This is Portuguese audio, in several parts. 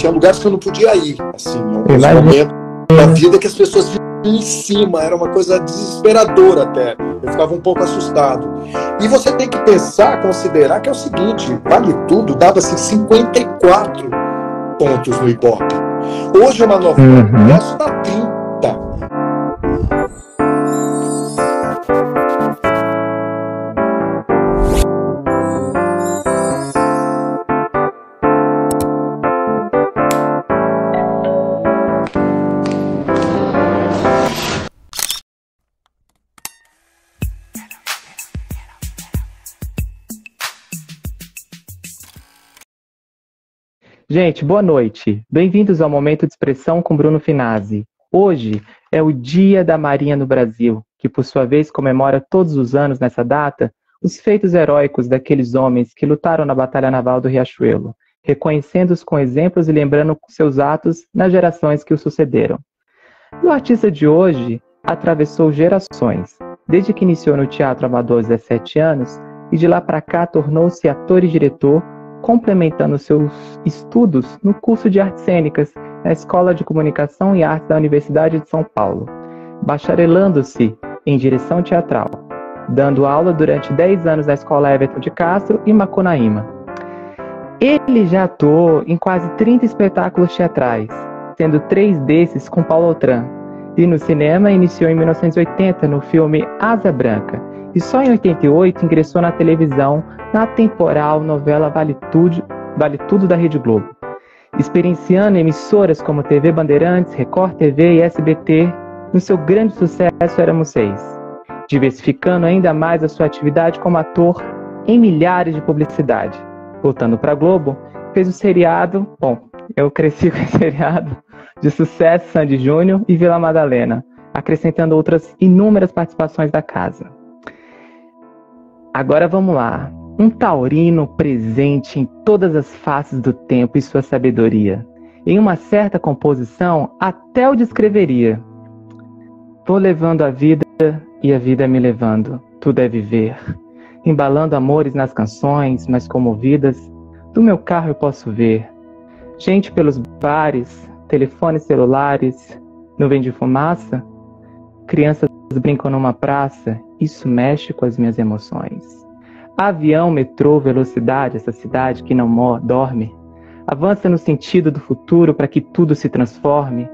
tinha lugares que eu não podia ir, assim, em alguns momentos da vida que as pessoas vinham em cima, era uma coisa desesperadora até, eu ficava um pouco assustado. E você tem que pensar, considerar que é o seguinte, Vale Tudo dava-se 54 pontos no Ibope. Hoje uma novela ingresso dá 30. Gente, boa noite. Bem-vindos ao Momento de Expressão com Bruno Finazzi. Hoje é o Dia da Marinha no Brasil, que por sua vez comemora todos os anos nessa data os feitos heróicos daqueles homens que lutaram na Batalha Naval do Riachuelo, reconhecendo-os com exemplos e lembrando seus atos nas gerações que o sucederam. O artista de hoje atravessou gerações, desde que iniciou no teatro amador aos 17 anos e de lá para cá tornou-se ator e diretor, complementando seus estudos no curso de Artes Cênicas na Escola de Comunicação e Artes da Universidade de São Paulo, bacharelando-se em direção teatral, dando aula durante 10 anos na Escola Everton de Castro e Macunaíma. Ele já atuou em quase 30 espetáculos teatrais, sendo 3 desses com Paulo Autran, e no cinema iniciou em 1980 no filme Asa Branca, e só em 88 ingressou na televisão na temporal novela Vale Tudo da Rede Globo, experienciando emissoras como TV Bandeirantes, Record TV e SBT. No seu grande sucesso Éramos Seis, diversificando ainda mais a sua atividade como ator em milhares de publicidade. Voltando para a Globo, fez o seriado, eu cresci com esse seriado, de sucesso Sandy Júnior e Vila Madalena, acrescentando outras inúmeras participações da casa. Agora vamos lá. Um taurino presente em todas as faces do tempo e sua sabedoria. Em uma certa composição, até o descreveria. Vou levando a vida e a vida me levando. Tudo é viver. Embalando amores nas canções, mas comovidas, do meu carro eu posso ver. Gente pelos bares, telefones celulares, nuvem de fumaça. Crianças brincam numa praça, isso mexe com as minhas emoções. Avião, metrô, velocidade, essa cidade que não dorme, avança no sentido do futuro para que tudo se transforme.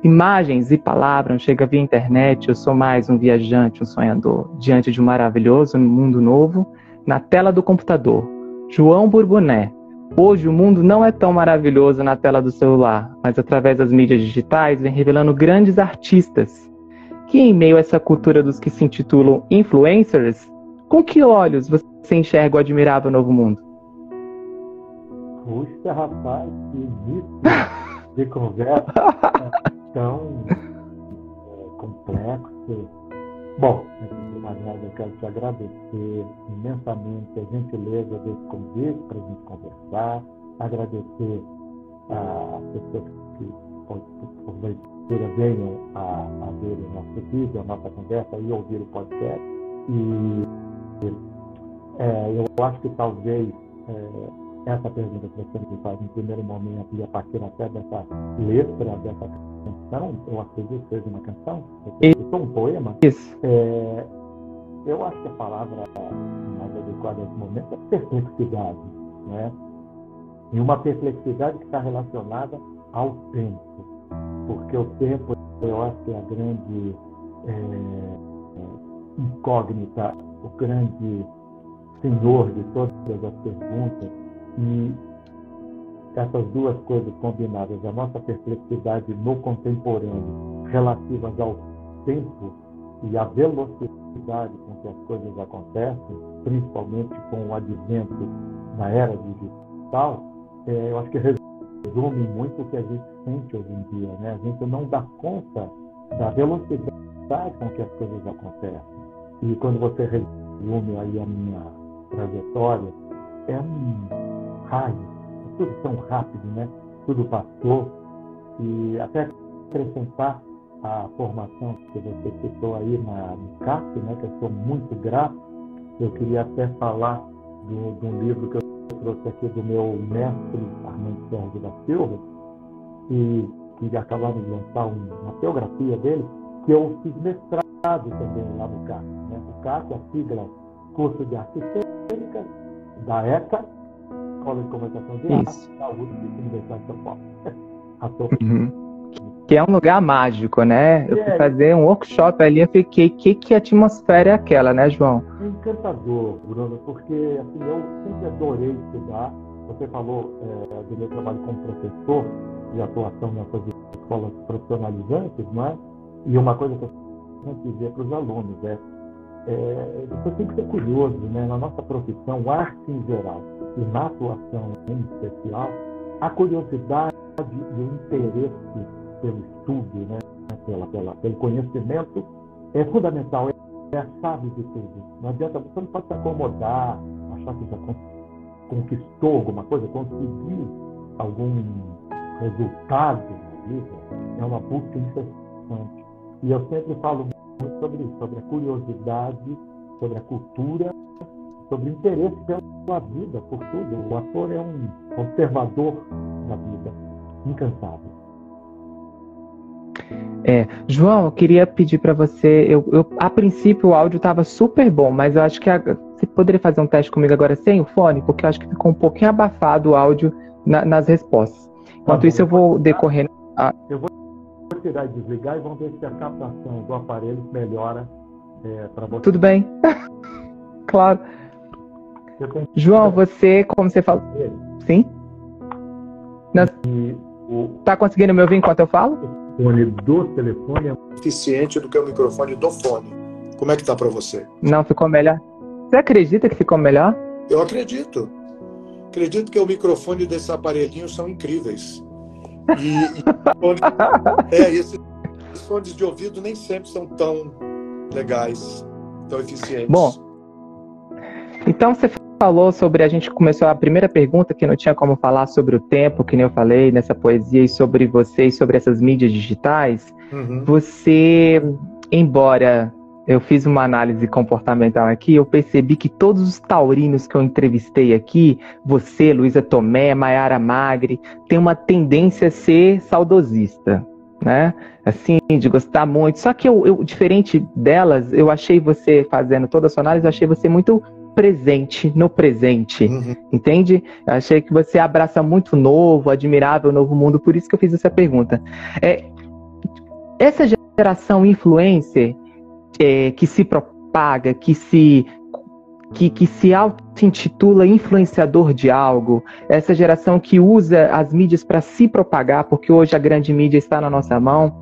Imagens e palavras chegam via internet, eu sou mais um viajante, um sonhador, diante de um maravilhoso mundo novo, na tela do computador. João Bourboné. Hoje o mundo não é tão maravilhoso na tela do celular, mas através das mídias digitais vem revelando grandes artistas, que em meio a essa cultura dos que se intitulam influencers, com que olhos você enxerga o admirável novo mundo? Puxa, rapaz, que início de conversa tão complexo. Bom, antes de mais nada, eu quero te agradecer imensamente a gentileza desse convite para a gente conversar, agradecer às pessoas que, porventura, venham a ver o nosso vídeo, a nossa conversa e ouvir o podcast. E eu acho que talvez essa pergunta que você me faz no primeiro momento, e a partir até dessa letra, dessa canção, eu acredito que seja uma canção, é um poema. Isso. Eu acho que a palavra mais adequada nesse momento é perplexidade, né? E uma perplexidade que está relacionada ao tempo, porque o tempo, eu acho que é a grande incógnita, o grande senhor de todas as perguntas, e essas duas coisas combinadas, a nossa perplexidade no contemporâneo, relativas ao tempo e à velocidade com que as coisas acontecem, principalmente com o advento da era digital, eu acho que resume muito o que a gente sente hoje em dia, né? A gente não dá conta da velocidade com que as coisas acontecem. E quando você resume aí a minha trajetória, é um raio, é tudo tão rápido, né? Tudo passou. E até acrescentar a formação que você citou aí no CAP, né? Que eu sou muito grato. Eu queria até falar de um livro que eu trouxe aqui do meu mestre Armando Sérgio da Silva, que acabaram de lançar uma biografia dele, que eu fiz mestrado também lá no CAC. Né? O CAC, a sigla Curso de Artes Cênicas, da ECA, Escola de Comunicação de Arte, da Universidade de São Paulo. Que é um lugar mágico, né? Eu fui fazer um workshop ali, eu fiquei, que atmosfera é aquela, né, João? Encantador, Bruno, porque assim, eu sempre adorei estudar. Você falou do meu trabalho como professor de atuação nessas escolas profissionalizantes, não é? E uma coisa que eu sempre dizer para os alunos você tem que ser curioso, né? Na nossa profissão, arte em geral e na atuação em especial, a curiosidade e o interesse pelo estudo, né? Pelo conhecimento é fundamental, é a chave de tudo. Não adianta, você não pode se acomodar, achar que já conquistou alguma coisa, conseguiu algum resultado na vida. É uma busca incessante. E eu sempre falo muito sobre isso, sobre a curiosidade, sobre a cultura, sobre o interesse pela vida, por tudo. O ator é um observador da vida, incansável. João, eu queria pedir para você, a princípio o áudio estava super bom, mas eu acho que você poderia fazer um teste comigo agora sem o fone, porque eu acho que ficou um pouquinho abafado o áudio nas respostas. Enquanto isso eu vou decorrendo. Eu vou tirar e desligar e vamos ver se a captação do aparelho melhora para você. Tudo bem. Claro. João, você, como você falou... Sim? Tá conseguindo me ouvir enquanto eu falo? O fone do telefone é eficiente do que o microfone do fone. Como é que tá para você? Não, ficou melhor. Você acredita que ficou melhor? Eu acredito. Acredito que o microfone desses aparelhinhos são incríveis. Esses fones de ouvido nem sempre são tão legais, tão eficientes. Bom, então você falou sobre, a gente começou a primeira pergunta, que não tinha como falar sobre o tempo, que nem eu falei nessa poesia, e sobre você e sobre essas mídias digitais. Você, embora eu fiz uma análise comportamental aqui, eu percebi que todos os taurinos que eu entrevistei aqui, você, Luísa Tomé, Maiara Magri, tem uma tendência a ser saudosista, né? Assim, de gostar muito. Só que eu diferente delas, eu achei você, fazendo toda a sua análise, eu achei você muito presente no presente, entende? Eu achei que você abraça muito novo, admirável, o novo mundo, por isso que eu fiz essa pergunta. Essa geração influencer que se propaga, que se auto-intitula influenciador de algo, essa geração que usa as mídias para se propagar, porque hoje a grande mídia está na nossa mão,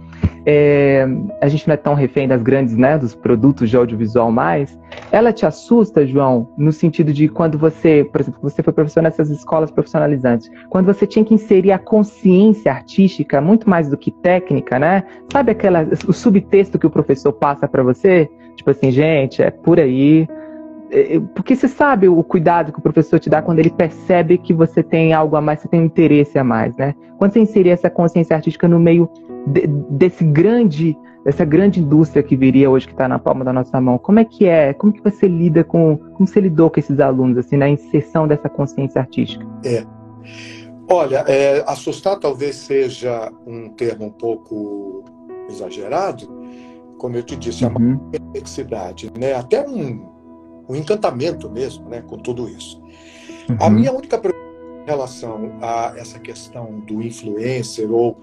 a gente não é tão refém das grandes, né, dos produtos de audiovisual mais. Ela te assusta, João, no sentido de quando você, por exemplo, você foi professor nessas escolas profissionalizantes, quando você tinha que inserir a consciência artística muito mais do que técnica, né? Sabe o subtexto que o professor passa para você? Tipo assim, gente, é por aí. Porque você sabe o cuidado que o professor te dá quando ele percebe que você tem algo a mais, você tem um interesse a mais, né? Quando você inserir essa consciência artística no meio dessa grande indústria que viria hoje, que está na palma da nossa mão, como que você lida como você lidou com esses alunos, assim, na inserção dessa consciência artística? Olha, assustar talvez seja um termo um pouco exagerado, como eu te disse, a complexidade, né? Até um encantamento mesmo, né, com tudo isso. A minha única preocupação em relação a essa questão do influencer ou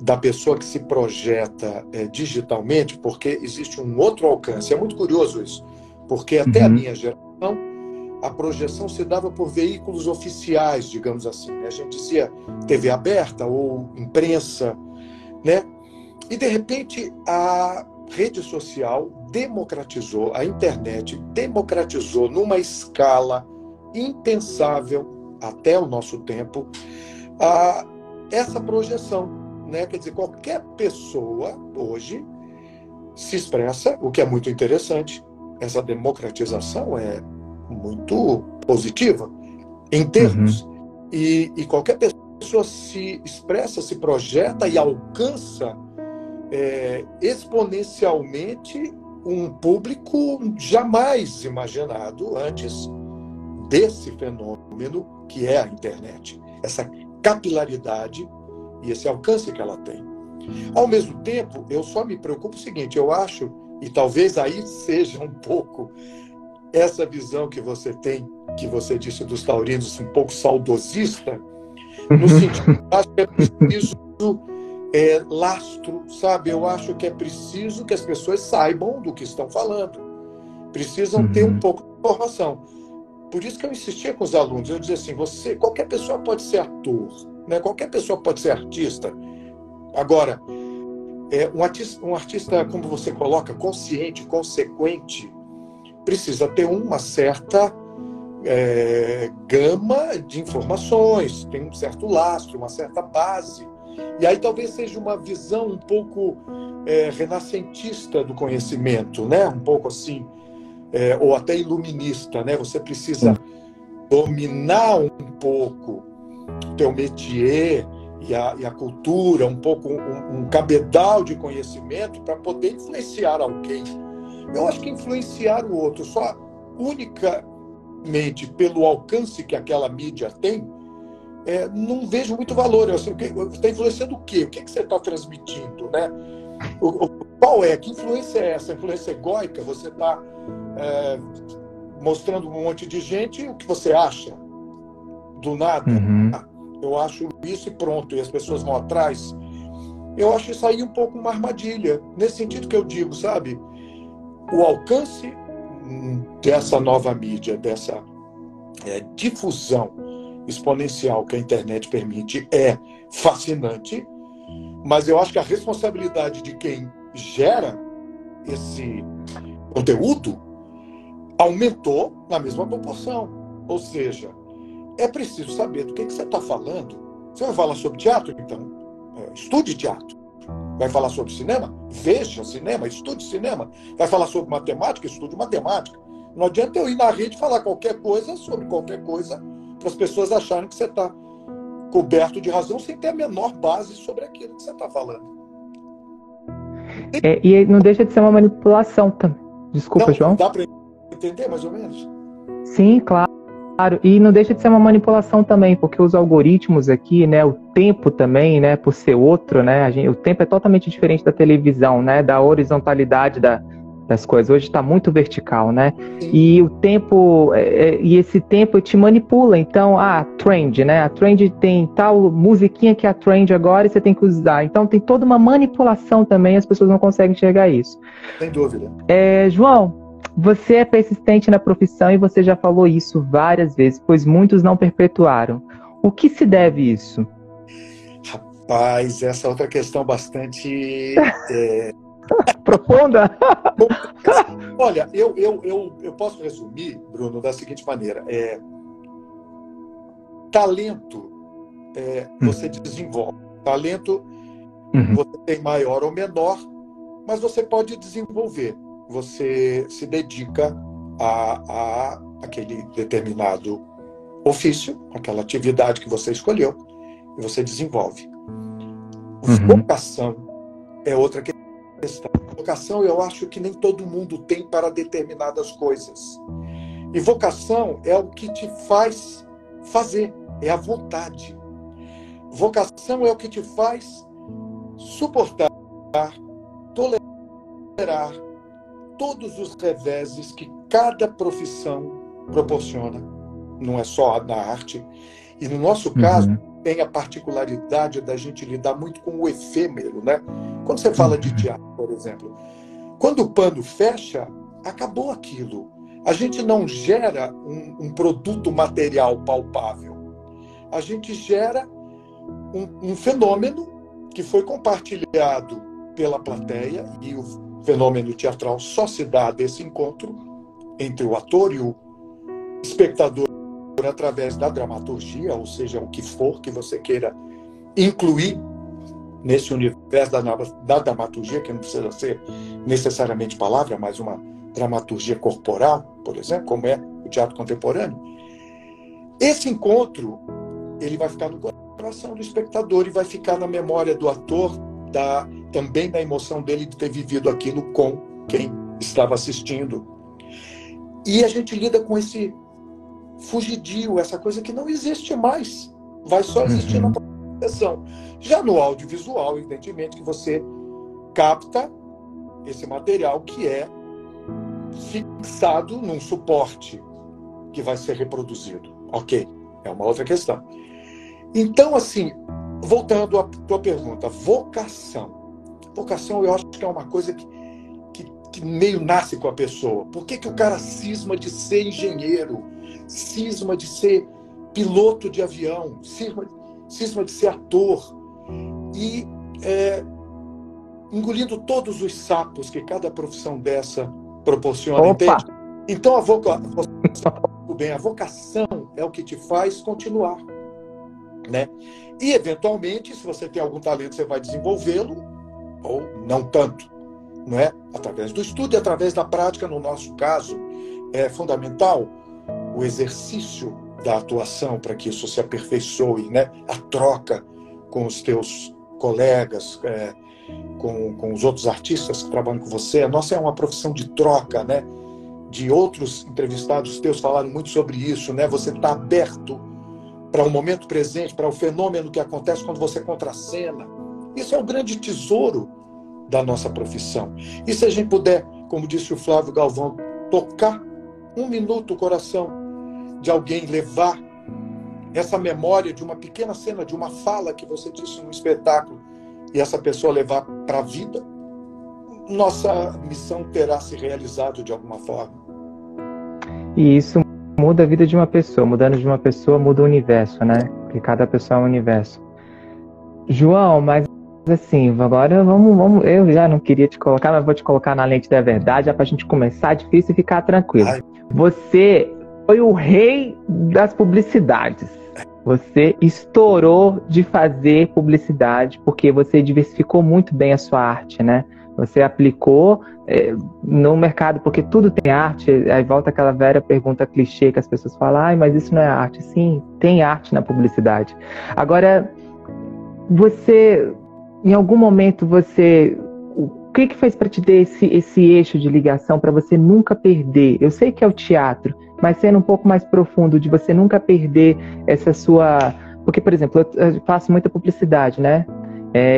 da pessoa que se projeta digitalmente, porque existe um outro alcance. É muito curioso isso, porque até a minha geração, a projeção se dava por veículos oficiais, digamos assim. A gente dizia TV aberta ou imprensa, né? E, de repente, a rede social democratizou, a internet democratizou numa escala impensável até o nosso tempo essa projeção, né? Quer dizer, qualquer pessoa hoje se expressa, o que é muito interessante. Essa democratização é muito positiva em termos. E qualquer pessoa se expressa, se projeta e alcança exponencialmente um público jamais imaginado antes desse fenômeno que é a internet, essa capilaridade e esse alcance que ela tem. Ao mesmo tempo, eu só me preocupo o seguinte, eu acho, e talvez aí seja um pouco essa visão que você tem, que você disse dos taurinos, um pouco saudosista, no sentido que eu acho que é preciso lastro, sabe? Eu acho que é preciso que as pessoas saibam do que estão falando. Precisam ter um pouco de informação. Por isso que eu insistia com os alunos, eu dizia assim, qualquer pessoa pode ser ator, né? Qualquer pessoa pode ser artista. Agora, um artista, como você coloca, consciente, consequente, precisa ter uma certa gama de informações, tem um certo lastro, uma certa base. E aí talvez seja uma visão um pouco renascentista do conhecimento, né? Um pouco assim, ou até iluminista, né? Você precisa dominar um pouco o teu métier e a cultura, um pouco um cabedal de conhecimento para poder influenciar alguém. Eu acho que influenciar o outro só unicamente pelo alcance que aquela mídia tem, não vejo muito valor. Você está influenciando o quê? O que você está transmitindo, né? Qual é? Que influência é essa? Influência egóica? Você está mostrando um monte de gente o que você acha do nada. Eu acho isso e pronto, e as pessoas vão atrás. Eu acho isso aí um pouco uma armadilha, nesse sentido que eu digo, sabe? O alcance dessa nova mídia, dessa difusão exponencial que a internet permite é fascinante, mas eu acho que a responsabilidade de quem gera esse conteúdo aumentou na mesma proporção. Ou seja, é preciso saber do que você está falando. Você vai falar sobre teatro? Então, estude teatro. Vai falar sobre cinema? Veja cinema, estude cinema. Vai falar sobre matemática? Estude matemática. Não adianta eu ir na rede falar qualquer coisa sobre qualquer coisa para as pessoas acharem que você está coberto de razão sem ter a menor base sobre aquilo que você está falando. E não deixa de ser uma manipulação também. Desculpa, João. Dá para entender mais ou menos? Sim, claro. E não deixa de ser uma manipulação também, porque os algoritmos aqui, né, o tempo também, né, por ser outro, né, o tempo é totalmente diferente da televisão, né, da horizontalidade das coisas. Hoje está muito vertical, né? Sim. E o tempo, e esse tempo te manipula. Então, trend, né? A trend tem tal musiquinha que é a trend agora e você tem que usar. Então, tem toda uma manipulação também, as pessoas não conseguem enxergar isso. Sem dúvida. João, você é persistente na profissão e você já falou isso várias vezes, pois muitos não perpetuaram. O que se deve isso? Rapaz, essa é outra questão bastante... profunda? Olha, eu posso resumir, Bruno, da seguinte maneira. Talento você desenvolve. Talento você tem maior ou menor, mas você pode desenvolver. Você se dedica a aquele determinado ofício, aquela atividade que você escolheu, e você desenvolve. Vocação é outra questão. Vocação eu acho que nem todo mundo tem para determinadas coisas. E vocação é o que te faz fazer, é a vontade. Vocação é o que te faz suportar, tolerar todos os reveses que cada profissão proporciona. Não é só na arte. E no nosso caso, tem a particularidade da gente lidar muito com o efêmero, né? Quando você fala de teatro, por exemplo, quando o pano fecha, acabou aquilo. A gente não gera um produto material palpável. A gente gera um fenômeno que foi compartilhado pela plateia, e o fenômeno teatral só se dá desse encontro entre o ator e o espectador através da dramaturgia, ou seja, o que for que você queira incluir nesse universo da dramaturgia, que não precisa ser necessariamente palavra, mas uma dramaturgia corporal, por exemplo, como é o teatro contemporâneo. Esse encontro, ele vai ficar no coração do espectador e vai ficar na memória do ator, também da emoção dele de ter vivido aquilo com quem estava assistindo. E a gente lida com esse fugidio, essa coisa que não existe mais. Vai só existir na projeção. Já no audiovisual, evidentemente, que você capta esse material que é fixado num suporte que vai ser reproduzido. Ok, é uma outra questão. Então, assim, voltando à tua pergunta, vocação. Vocação, eu acho que é uma coisa que meio nasce com a pessoa. Por que o cara cisma de ser engenheiro, cisma de ser piloto de avião, cisma de ser ator, e engolindo todos os sapos que cada profissão dessa proporciona, entende? Então a vocação é o que te faz continuar, né? E eventualmente, se você tem algum talento, você vai desenvolvê-lo, ou não tanto, não é? Através do estudo e através da prática. No nosso caso, é fundamental o exercício da atuação para que isso se aperfeiçoe, né? A troca com os teus colegas, com os outros artistas que trabalham com você. A nossa é uma profissão de troca, né? De outros entrevistados teus falaram muito sobre isso, né? Você está aberto para o momento presente, para o fenômeno que acontece quando você contracena. Isso é um grande tesouro da nossa profissão. E se a gente puder, como disse o Flávio Galvão, tocar um minuto o coração de alguém, levar essa memória de uma pequena cena, de uma fala que você disse num espetáculo, e essa pessoa levar para a vida, nossa missão terá se realizado de alguma forma. E isso muda a vida de uma pessoa. Mudando de uma pessoa, muda o universo, né? Porque cada pessoa é um universo. João, mas assim, agora vamos. Eu já não queria te colocar, mas vou te colocar na lente da verdade, é pra gente começar difícil e ficar tranquilo. Ai. Você foi o rei das publicidades. Você estourou de fazer publicidade, porque você diversificou muito bem a sua arte, né? Você aplicou no mercado, porque tudo tem arte. Aí volta aquela velha pergunta clichê que as pessoas falam, ai, mas isso não é arte. Sim, tem arte na publicidade. Agora, você, em algum momento, o que fez para te dar esse eixo de ligação para você nunca perder? Eu sei que é o teatro, mas sendo um pouco mais profundo, de você nunca perder essa sua... Porque, por exemplo, eu faço muita publicidade, né?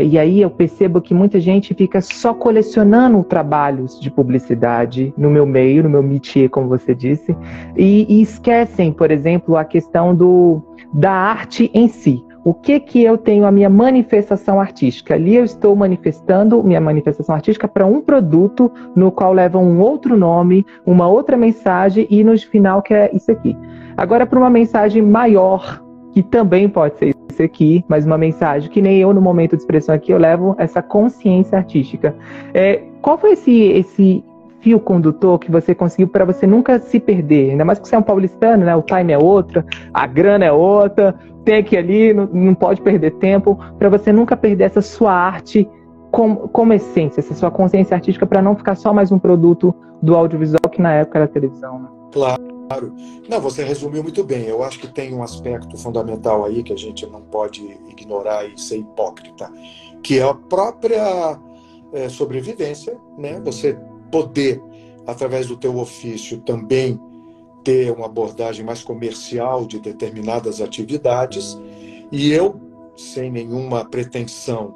E aí eu percebo que muita gente fica só colecionando trabalhos de publicidade no meu meio, no meu métier, como você disse, e esquecem, por exemplo, a questão da arte em si. O que eu tenho a minha manifestação artística? Ali eu estou manifestando minha manifestação artística para um produto no qual leva um outro nome, uma outra mensagem e no final que é isso aqui. Agora para uma mensagem maior, que também pode ser isso aqui, mas uma mensagem que nem eu no momento de expressão aqui, eu levo essa consciência artística. Qual foi esse fio condutor que você conseguiu para você nunca se perder? Ainda mais que você é um paulistano, né? O time é outro, a grana é outra, tem que ir ali, não pode perder tempo, para você nunca perder essa sua arte como essência, essa sua consciência artística, para não ficar só mais um produto do audiovisual, que na época era televisão, né? Claro. Não, você resumiu muito bem. Eu acho que tem um aspecto fundamental aí que a gente não pode ignorar e ser hipócrita, que é a própria sobrevivência, né? Você poder, através do teu ofício, também ter uma abordagem mais comercial de determinadas atividades. E eu, sem nenhuma pretensão,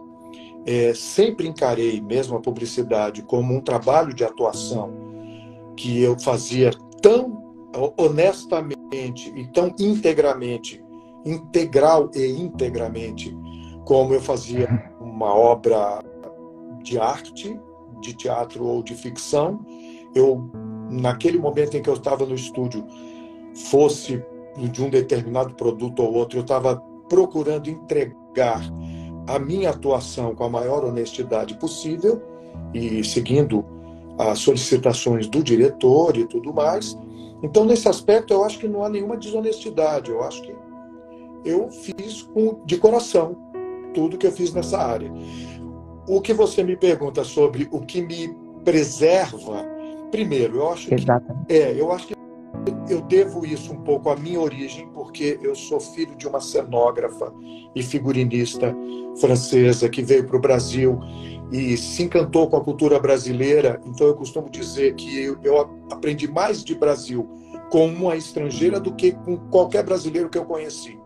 sempre encarei mesmo a publicidade como um trabalho de atuação que eu fazia tão honestamente e tão integral e integramente, como eu fazia uma obra de arte, de teatro ou de ficção. Eu, naquele momento em que eu estava no estúdio, fosse de um determinado produto ou outro, eu estava procurando entregar a minha atuação com a maior honestidade possível e seguindo as solicitações do diretor e tudo mais. Então, nesse aspecto, eu acho que não há nenhuma desonestidade. Eu acho que eu fiz de coração tudo que eu fiz nessa área. O que você me pergunta sobre o que me preserva, primeiro, eu acho que eu devo isso um pouco à minha origem, porque eu sou filho de uma cenógrafa e figurinista francesa que veio para o Brasil e se encantou com a cultura brasileira. Então eu costumo dizer que eu aprendi mais de Brasil com uma estrangeira do que com qualquer brasileiro que eu conheci.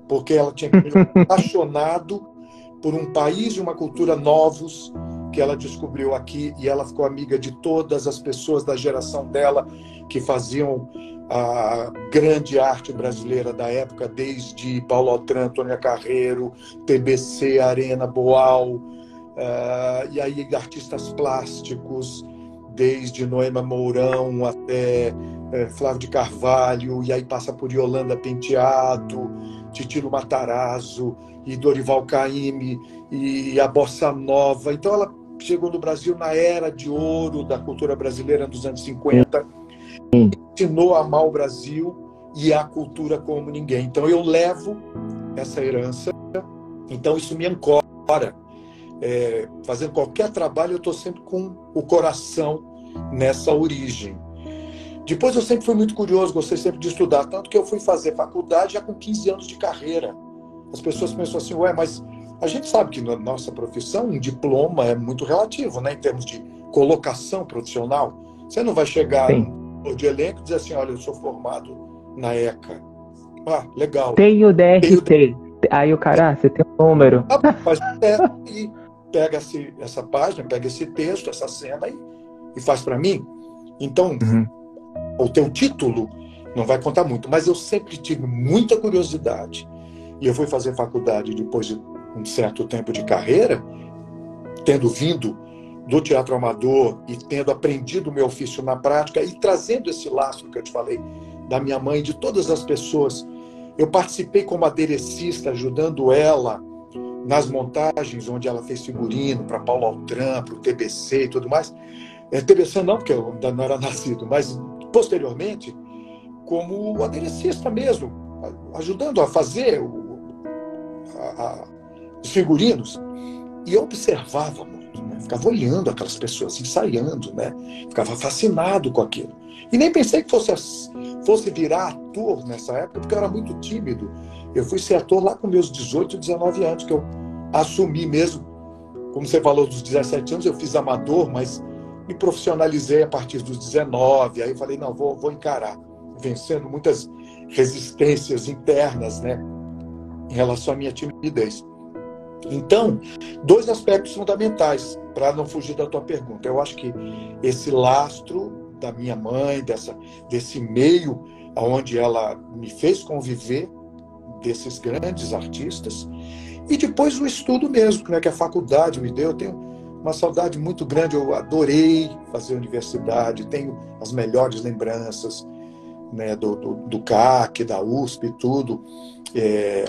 Porque ela tinha me apaixonado por um país e uma cultura novos que ela descobriu aqui, e ela ficou amiga de todas as pessoas da geração dela que faziam a grande arte brasileira da época, desde Paulo Altran, Antônia Carreiro, TBC, Arena, Boal, e aí artistas plásticos, desde Noema Mourão até Flávio de Carvalho, e aí passa por Yolanda Penteado, Titilo Matarazzo, e Dorival Caymmi, e a Bossa Nova. Então ela chegou no Brasil na era de ouro da cultura brasileira dos anos 50, ensinou a amar o Brasil e a cultura como ninguém. Então eu levo essa herança, então isso me ancora. Fazendo qualquer trabalho, eu estou sempre com o coração nessa origem. Depois eu sempre fui muito curioso, gostei sempre de estudar, tanto que eu fui fazer faculdade já com 15 anos de carreira. As pessoas pensam assim, mas a gente sabe que na nossa profissão um diploma é muito relativo, né, em termos de colocação profissional. Você não vai chegar de elenco e dizer assim, olha, eu sou formado na ECA. Legal. Tenho DRT. Aí o cara, você tem um número. Faz e pega essa página, pega esse texto, essa cena e faz para mim. Então, o teu título não vai contar muito, mas eu sempre tive muita curiosidade. E eu fui fazer faculdade depois de um certo tempo de carreira, tendo vindo do teatro amador e tendo aprendido o meu ofício na prática e trazendo esse laço que eu te falei da minha mãe, de todas as pessoas. Eu participei como aderecista, ajudando ela nas montagens onde ela fez figurino para Paulo Altran, para o TBC e tudo mais. TBC não, porque eu ainda não era nascido, mas posteriormente como aderecista mesmo, ajudando a fazer os figurinos. E eu observava muito, né? Ficava olhando aquelas pessoas ensaiando, né? Ficava fascinado com aquilo. E nem pensei que fosse virar ator nessa época, porque eu era muito tímido. Eu fui ser ator lá com meus 18, 19 anos, que eu assumi mesmo. Como você falou, dos 17 anos eu fiz amador, mas me profissionalizei a partir dos 19. Aí falei, não, vou encarar. Vencendo muitas resistências internas, né, em relação à minha timidez. Então, 2 aspectos fundamentais, para não fugir da tua pergunta. Eu acho que esse lastro da minha mãe, desse meio onde ela me fez conviver, desses grandes artistas, e depois o estudo mesmo, né, que a faculdade me deu. Eu tenho uma saudade muito grande, eu adorei fazer universidade, tenho as melhores lembranças, né, do CAC, da USP e tudo.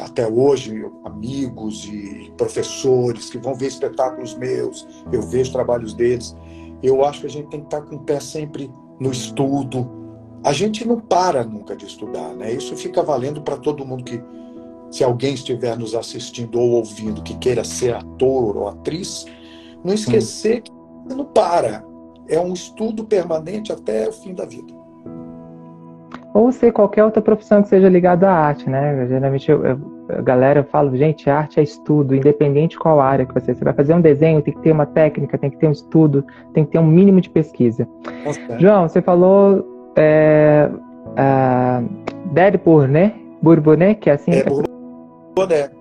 Até hoje, amigos e professores que vão ver espetáculos meus, eu vejo trabalhos deles. Eu acho que a gente tem que estar com o pé sempre no estudo. A gente não para nunca de estudar, né? Isso fica valendo para todo mundo que, se alguém estiver nos assistindo ou ouvindo que queira ser ator ou atriz, não esquecer que não para. É um estudo permanente até o fim da vida. Ou ser qualquer outra profissão que seja ligada à arte, né? Geralmente a galera fala, gente, arte é estudo, independente de qual área que você vai fazer um desenho, tem que ter uma técnica, tem que ter um estudo, tem que ter um mínimo de pesquisa. Nossa. João, você falou Dede Bourbonet, Bourbonet, que é assim? Bourbonet,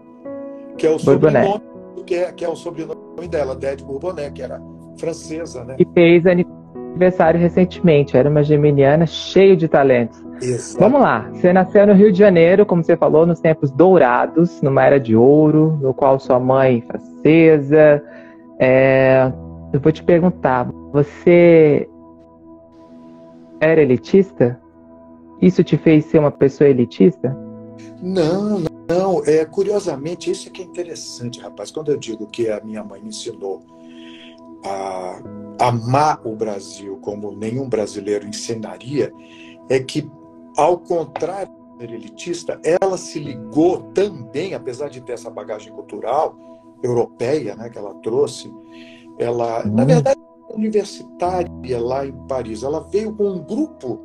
que é o sobrenome, que é o sobrenome dela, Dede Bourbonet, que era francesa, né? E fez aniversário recentemente, era uma geminiana cheia de talentos. Exato. Vamos lá, você nasceu no Rio de Janeiro, como você falou, nos tempos dourados, numa era de ouro, no qual sua mãe francesa. Eu vou te perguntar, você era elitista? Isso te fez ser uma pessoa elitista? Não. Curiosamente, isso é que é interessante, rapaz. Quando eu digo que a minha mãe me ensinou a amar o Brasil como nenhum brasileiro ensinaria, é que, ao contrário de ser elitista, ela se ligou também, apesar de ter essa bagagem cultural europeia, né, que ela trouxe. Ela, na verdade, universitária lá em Paris. Ela veio com um grupo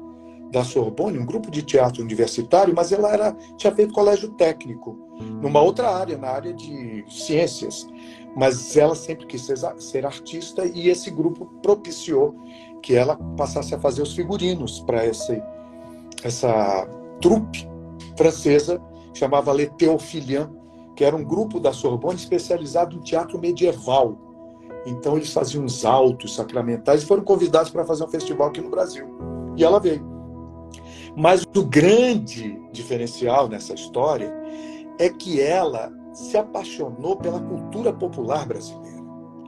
da Sorbonne, um grupo de teatro universitário, mas ela tinha feito colégio técnico, numa outra área, na área de ciências. Mas ela sempre quis ser artista, e esse grupo propiciou que ela passasse a fazer os figurinos para essa trupe francesa, chamava Les Théophiliens, que era um grupo da Sorbonne especializado em teatro medieval. Então eles faziam os autos sacramentais e foram convidados para fazer um festival aqui no Brasil. E ela veio. Mas o grande diferencial nessa história é que ela se apaixonou pela cultura popular brasileira.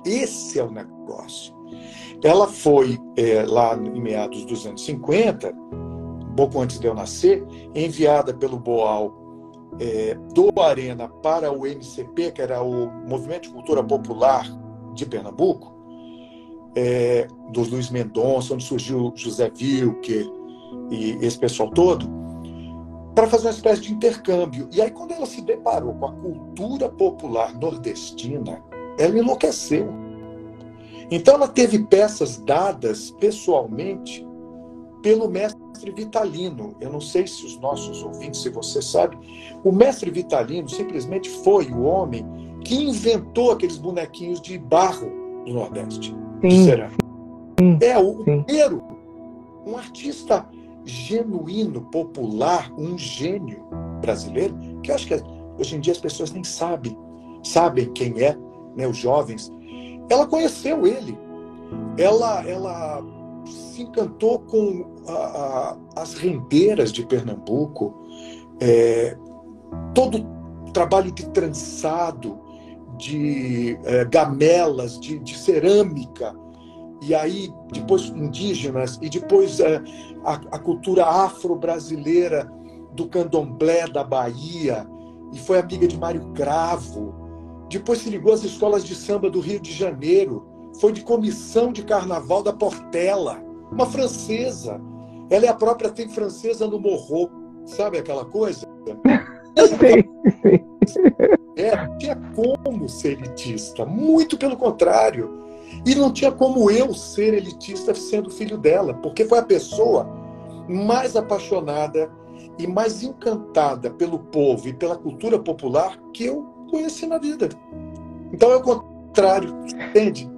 Esse é o negócio. Ela foi, lá em meados dos anos 50, um pouco antes de eu nascer, enviada pelo Boal do Arena para o MCP, que era o Movimento de Cultura Popular de Pernambuco, do Luiz Mendonça, onde surgiu José Wilker e esse pessoal todo, para fazer uma espécie de intercâmbio. E aí, quando ela se deparou com a cultura popular nordestina, ela enlouqueceu. Então, ela teve peças dadas pessoalmente pelo mestre Vitalino. Eu não sei se os nossos ouvintes, se você sabe, o mestre Vitalino simplesmente foi o homem que inventou aqueles bonequinhos de barro do Nordeste, de cerâmica. O primeiro, um artista genuíno, popular, um gênio brasileiro, que eu acho que hoje em dia as pessoas nem sabem quem é, né, os jovens. Ela conheceu ele, ela se encantou com as rendeiras de Pernambuco, todo o trabalho de trançado, de gamelas, de cerâmica, e aí depois indígenas, e depois a cultura afro-brasileira do candomblé da Bahia, e foi amiga de Mário Cravo. Depois se ligou às escolas de samba do Rio de Janeiro, foi de comissão de carnaval da Portela, uma francesa. Ela é a própria tem francesa no morro, sabe aquela coisa? Não tinha como ser elitista, muito pelo contrário. E não tinha como eu ser elitista sendo filho dela, porque foi a pessoa mais apaixonada e mais encantada pelo povo e pela cultura popular que eu conheci na vida. Então é o contrário, entende?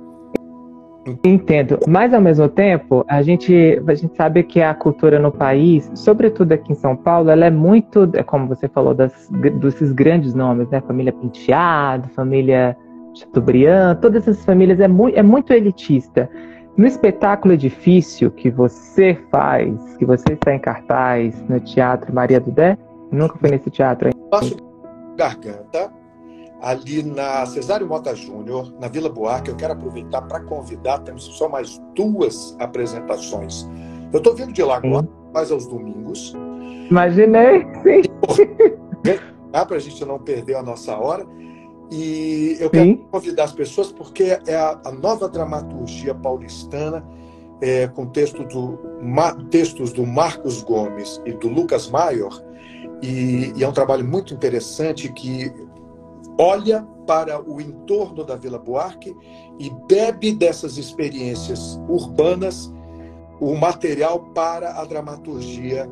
Entendo, mas ao mesmo tempo a gente sabe que a cultura no país, sobretudo aqui em São Paulo, ela é muito, como você falou, desses grandes nomes, né? Família Penteado, família Chateaubriand, todas essas famílias é muito elitista. No espetáculo Edifício que você faz, que você está em cartaz no Teatro Maria do Dé, nunca foi nesse teatro ainda. Passo Garganta, ali na Cesário Mota Júnior, na Vila Buarque. Eu quero aproveitar para convidar, temos só mais 2 apresentações. Eu estou vindo de Lagoa, mas aos domingos. Imaginei, sim. Para a gente não perder a nossa hora. E eu quero convidar as pessoas porque é a nova dramaturgia paulistana, com textos do Marcos Gomes e do Lucas Maior, e é um trabalho muito interessante que olha para o entorno da Vila Buarque e bebe dessas experiências urbanas o material para a dramaturgia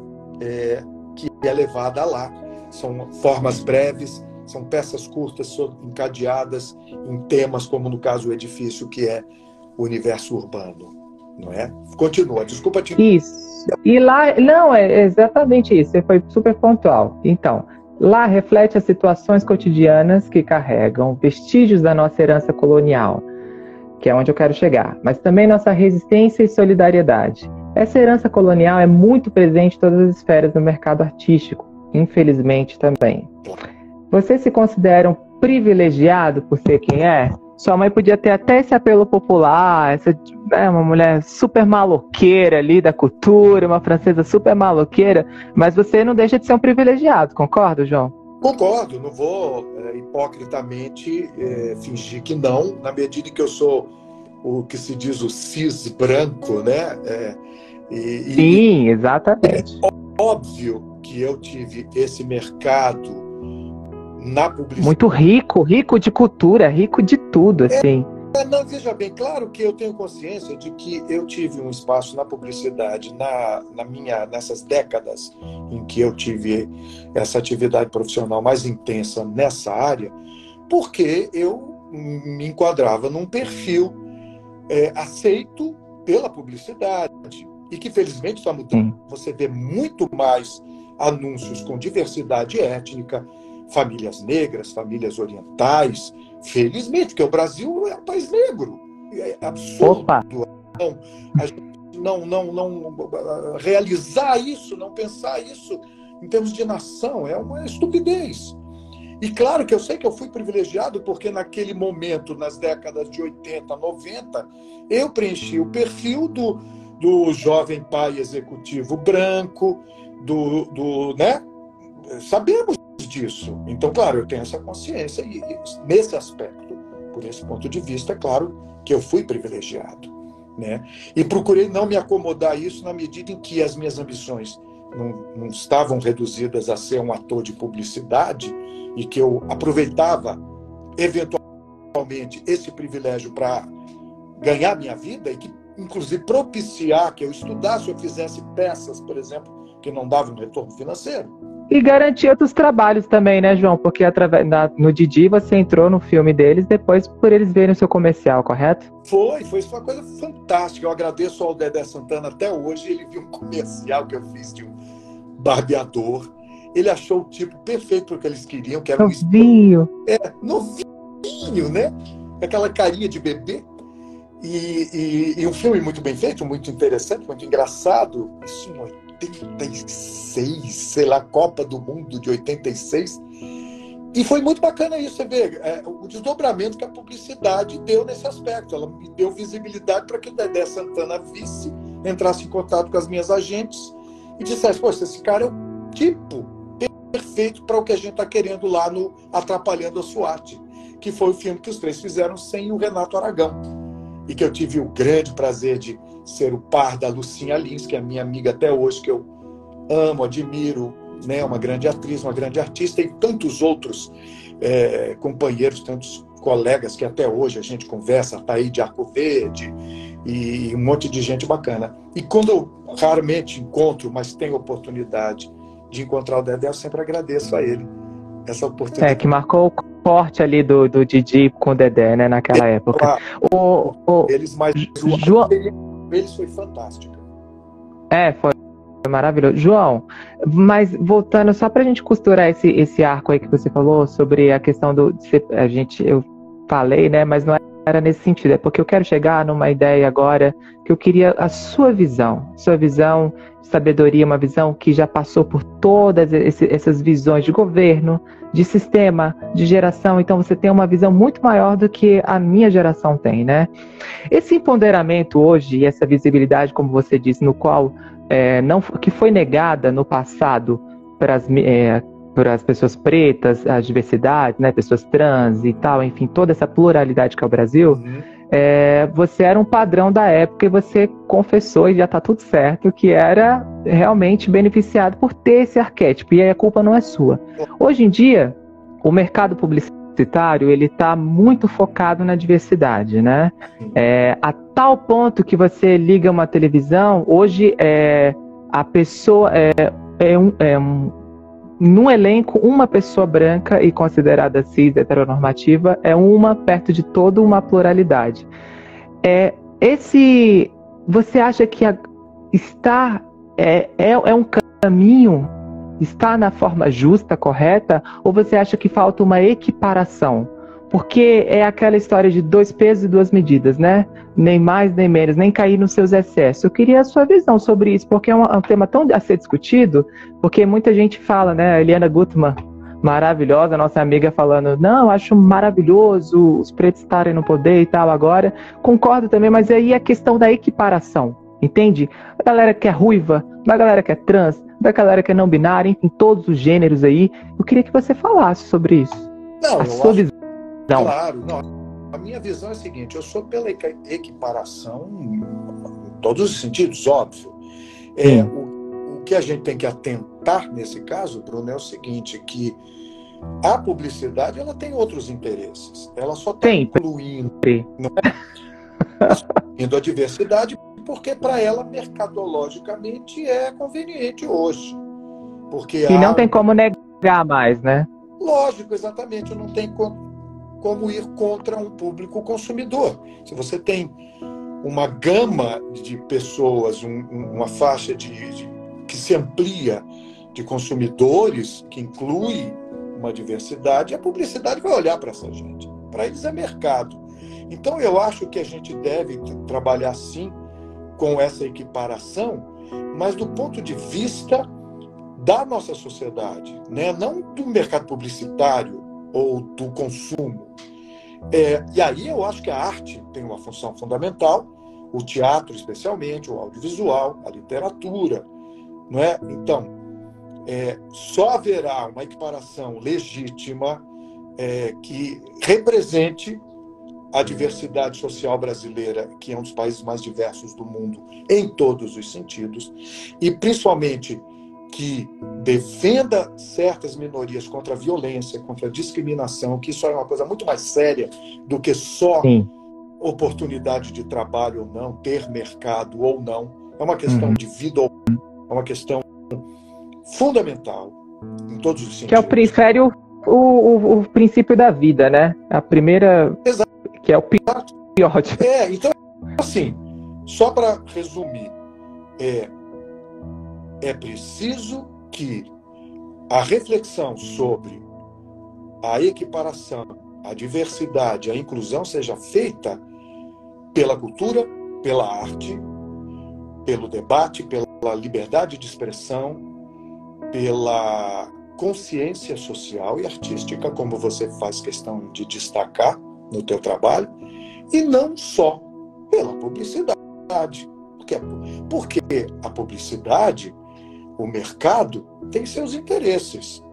que é levada lá. São formas breves, são peças curtas, encadeadas em temas como, no caso, o Edifício, que é o universo urbano, não é? Continua, desculpa te... Isso. E lá, não, é exatamente isso, você foi super pontual. Então, lá reflete as situações cotidianas que carregam vestígios da nossa herança colonial, que é onde eu quero chegar, mas também nossa resistência e solidariedade. Essa herança colonial é muito presente em todas as esferas do mercado artístico, infelizmente também. Você se considera um privilegiado por ser quem é? Sua mãe podia ter até esse apelo popular, uma mulher super maloqueira ali da cultura, uma francesa super maloqueira, mas você não deixa de ser um privilegiado, concorda, João? Concordo, não vou hipocritamente fingir que não, na medida que eu sou o que se diz o cis branco, né? Sim, exatamente. É óbvio que eu tive esse mercado na publicidade. Muito rico de cultura, rico de tudo, assim. Não, veja bem, claro que eu tenho consciência de que eu tive um espaço na publicidade nessas décadas em que eu tive essa atividade profissional mais intensa nessa área, porque eu me enquadrava num perfil aceito pela publicidade. e que felizmente está mudando. Você vê muito mais anúncios com diversidade étnica, famílias negras, famílias orientais, felizmente, porque o Brasil é um país negro. É absurdo. Opa. Então, a gente não realizar isso, não pensar isso em termos de nação, é uma estupidez. E claro que eu sei que eu fui privilegiado porque naquele momento, nas décadas de 80, 90, eu preenchi o perfil do jovem pai executivo branco, né? Sabemos disso. Então, claro, eu tenho essa consciência e nesse aspecto, por esse ponto de vista, é claro que eu fui privilegiado, né? E procurei não me acomodar a isso na medida em que as minhas ambições não estavam reduzidas a ser um ator de publicidade e que eu aproveitava eventualmente esse privilégio para ganhar minha vida e que, inclusive, propiciar que eu estudasse ou fizesse peças, por exemplo, que não davam um retorno financeiro. E garantir outros trabalhos também, né, João? Porque no Didi você entrou no filme deles depois por eles verem o seu comercial, correto? Foi uma coisa fantástica. Eu agradeço ao Dedé Santana até hoje. Ele viu um comercial que eu fiz de um barbeador. Ele achou o tipo perfeito para o que eles queriam, que era novinho. Novinho, né? Aquela carinha de bebê. E um filme muito bem feito, muito interessante, muito engraçado. Isso em 86, sei lá, Copa do Mundo de 86. E foi muito bacana isso, você vê, o desdobramento que a publicidade deu nesse aspecto. Ela me deu visibilidade para que o Dedé Santana visse, entrasse em contato com as minhas agentes e dissesse, poxa, esse cara é o tipo perfeito para o que a gente está querendo lá no Atrapalhando a SWAT, que foi o filme que os três fizeram sem o Renato Aragão. E que eu tive o grande prazer de ser o par da Lucinha Lins, que é minha amiga até hoje, que eu amo, admiro, né? Uma grande atriz, uma grande artista, e tantos outros companheiros, tantos colegas que até hoje a gente conversa, tá aí de Arco Verde, e um monte de gente bacana. E quando eu raramente encontro, mas tenho oportunidade de encontrar o Dedé, eu sempre agradeço a ele essa oportunidade. Que marcou o corte ali do Didi com o Dedé, né, naquela época. Eles, mas João... eles foi fantástica. Foi maravilhoso. João, mas voltando, só pra gente costurar esse arco aí que você falou sobre a questão eu falei, né, mas não era nesse sentido, é porque eu quero chegar numa ideia agora que eu queria a sua visão de sabedoria, uma visão que já passou por todas essas visões de governo, de sistema, de geração, então você tem uma visão muito maior do que a minha geração tem, né? Esse empoderamento hoje e essa visibilidade, como você disse, no qual que foi negada no passado para as pessoas pretas, a diversidade, né, pessoas trans e tal, enfim, toda essa pluralidade que é o Brasil, você era um padrão da época e você confessou, e já está tudo certo, que era realmente beneficiado por ter esse arquétipo, e aí a culpa não é sua. Hoje em dia, o mercado publicitário ele está muito focado na diversidade, né? A tal ponto que você liga uma televisão, hoje a pessoa num elenco, uma pessoa branca e considerada cis, heteronormativa, é uma perto de toda uma pluralidade. Você acha que é um caminho, está na forma justa, correta, ou você acha que falta uma equiparação? Porque é aquela história de 2 pesos e 2 medidas, né? Nem mais, nem menos, nem cair nos seus excessos. Eu queria a sua visão sobre isso, porque é um tema tão a ser discutido, porque muita gente fala, né? A Eliana Gutmann, maravilhosa, nossa amiga, falando, não, acho maravilhoso os pretos estarem no poder e tal agora. Concordo também, mas aí é a questão da equiparação, entende? A galera que é ruiva, da galera que é trans, da galera que é não binária, enfim, todos os gêneros aí. Eu queria que você falasse sobre isso. Não, a sua visão. Claro, não. A minha visão é a seguinte, eu sou pela equiparação em todos os sentidos, óbvio. O que a gente tem que atentar nesse caso, Bruno, é o seguinte, que a publicidade ela tem outros interesses. Ela só está incluindo a diversidade porque para ela mercadologicamente é conveniente hoje. Porque e não tem como negar mais, né? Lógico, exatamente. Não tem como ir contra um público consumidor. Se você tem uma gama de pessoas, uma faixa que se amplia de consumidores, que inclui uma diversidade, a publicidade vai olhar para essa gente. Para eles é mercado. Então, eu acho que a gente deve trabalhar, sim, com essa equiparação, mas do ponto de vista da nossa sociedade, né? Não do mercado publicitário ou do consumo. E aí eu acho que a arte tem uma função fundamental, o teatro especialmente, o audiovisual, a literatura, não é? Então, só haverá uma equiparação legítima que represente a diversidade social brasileira, que é um dos países mais diversos do mundo em todos os sentidos, e principalmente que defenda certas minorias contra a violência, contra a discriminação, que isso é uma coisa muito mais séria do que só oportunidade de trabalho ou não, ter mercado ou não. É uma questão de vida ou não, é uma questão fundamental em todos os sentidos. Que prefere o princípio da vida, né? A primeira... Exato. Que é o pior. Então, assim, só para resumir, é preciso que a reflexão sobre a equiparação, a diversidade, a inclusão seja feita pela cultura, pela arte, pelo debate, pela liberdade de expressão, pela consciência social e artística, como você faz questão de destacar no teu trabalho, e não só pela publicidade. Porque a publicidade, o mercado, tem seus interesses.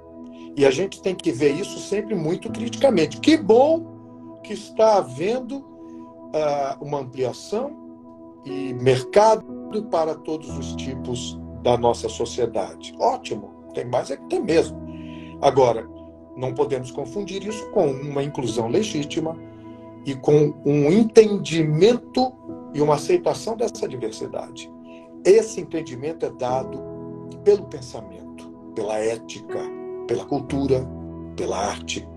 E a gente tem que ver isso sempre muito criticamente. Que bom que está havendo uma ampliação e mercado para todos os tipos da nossa sociedade. Ótimo, tem mais é que tem mesmo. Agora, não podemos confundir isso com uma inclusão legítima e com um entendimento e uma aceitação dessa diversidade. Esse entendimento é dado pelo pensamento, pela ética, pela cultura, pela arte,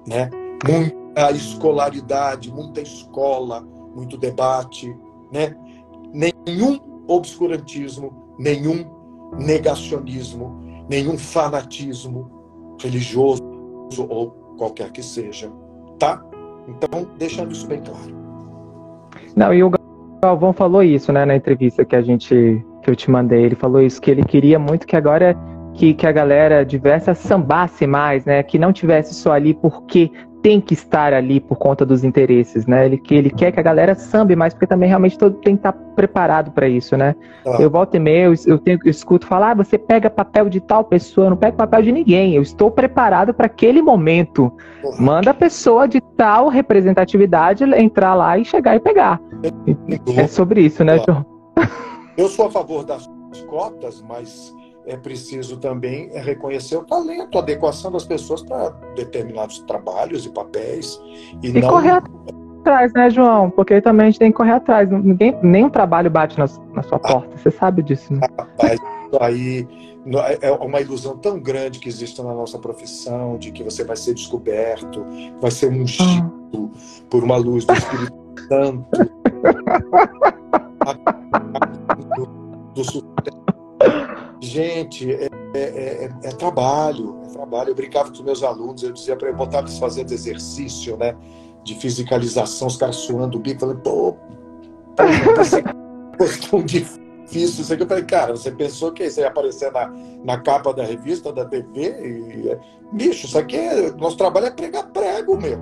né? Muita escolaridade, muita escola, muito debate, né? Nenhum obscurantismo, nenhum negacionismo, nenhum fanatismo religioso ou qualquer que seja, tá? Então, deixando isso bem claro. Não, e o Galvão falou isso, né, na entrevista que eu te mandei. Ele falou isso, que ele queria muito que agora que a galera diversa sambasse mais, né, que não tivesse só ali porque tem que estar ali por conta dos interesses, né? Ele quer que a galera sambe mais, porque também realmente todo tem que estar preparado para isso, né? Eu volto e meio, eu escuto falar, você pega papel de tal pessoa, eu não pego papel de ninguém, eu estou preparado para aquele momento. Manda a pessoa de tal representatividade entrar lá e chegar e pegar. É sobre isso, né, João? Eu sou a favor das cotas, mas é preciso também reconhecer o talento, a adequação das pessoas para determinados trabalhos e papéis. E não... correr atrás, né, João? Porque também a gente tem que correr atrás. Nenhum trabalho bate na sua porta. Você sabe disso, né? Rapaz, isso aí é uma ilusão tão grande que existe na nossa profissão, de que você vai ser descoberto, vai ser ungido por uma luz do Espírito Santo. do sucesso. Gente, é trabalho, é trabalho. Eu brincava com os meus alunos, eu dizia para eu botar eles fazendo exercício, né, de fisicalização, os caras suando o bico, falando, pô, tão difícil isso aqui. Eu falei, cara, você pensou que você ia aparecer na capa da revista, da TV? Bicho, isso aqui nosso trabalho é pregar prego, meu.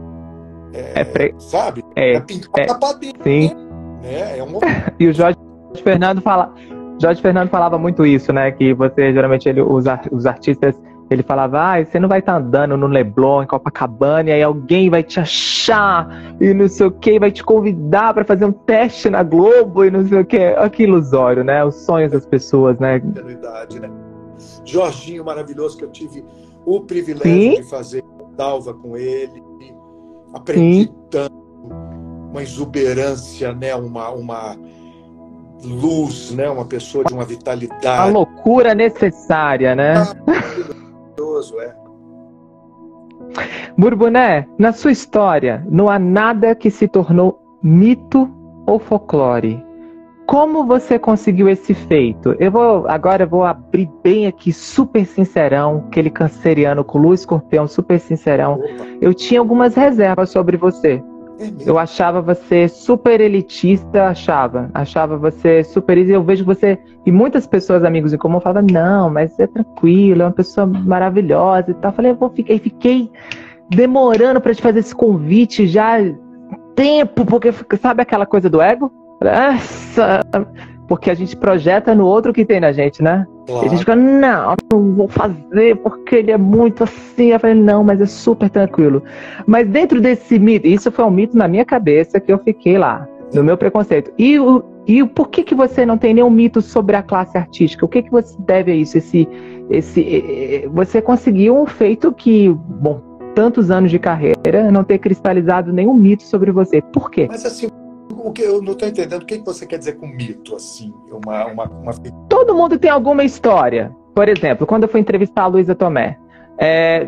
Sabe? É pintar na parede. Sim. Né? E o Jorge Fernando falava muito isso, né? Que você, geralmente, os artistas, ele falava, você não vai estar andando no Leblon, em Copacabana, e aí alguém vai te achar, e não sei o que, vai te convidar para fazer um teste na Globo, e não sei o que. Olha que ilusório, né? Os sonhos das pessoas, né? Né? Jorginho maravilhoso, que eu tive o privilégio de fazer Dalva com ele, aprendi tanto, uma exuberância, né? Uma luz, né? Uma pessoa de uma vitalidade. A loucura necessária, né? Maravilhoso, Burbuné, na sua história, não há nada que se tornou mito ou folclore? Como você conseguiu esse feito? Agora eu vou abrir bem aqui, super sincerão, aquele canceriano com lua escorpião, super sincerão. Eu tinha algumas reservas sobre você. Eu achava você super elitista, achava você super... E eu vejo você, e muitas pessoas, amigos em comum, falavam, não, mas é tranquilo, é uma pessoa maravilhosa e tal. Eu falei, fiquei demorando para te fazer esse convite já tempo, porque sabe aquela coisa do ego? Porque a gente projeta no outro que tem na gente, né? Claro. E a gente fica, não vou fazer porque ele é muito assim. Eu falei, não, mas é super tranquilo. Mas dentro desse mito, isso foi um mito na minha cabeça que eu fiquei lá, no meu preconceito. E por que você não tem nenhum mito sobre a classe artística? O que você deve a isso? Você conseguiu um feito que, bom, tantos anos de carreira, não ter cristalizado nenhum mito sobre você. Por quê? Mas assim, o que eu não estou entendendo, o que você quer dizer com mito, assim? Todo mundo tem alguma história. Por exemplo, quando eu fui entrevistar a Luísa Tomé,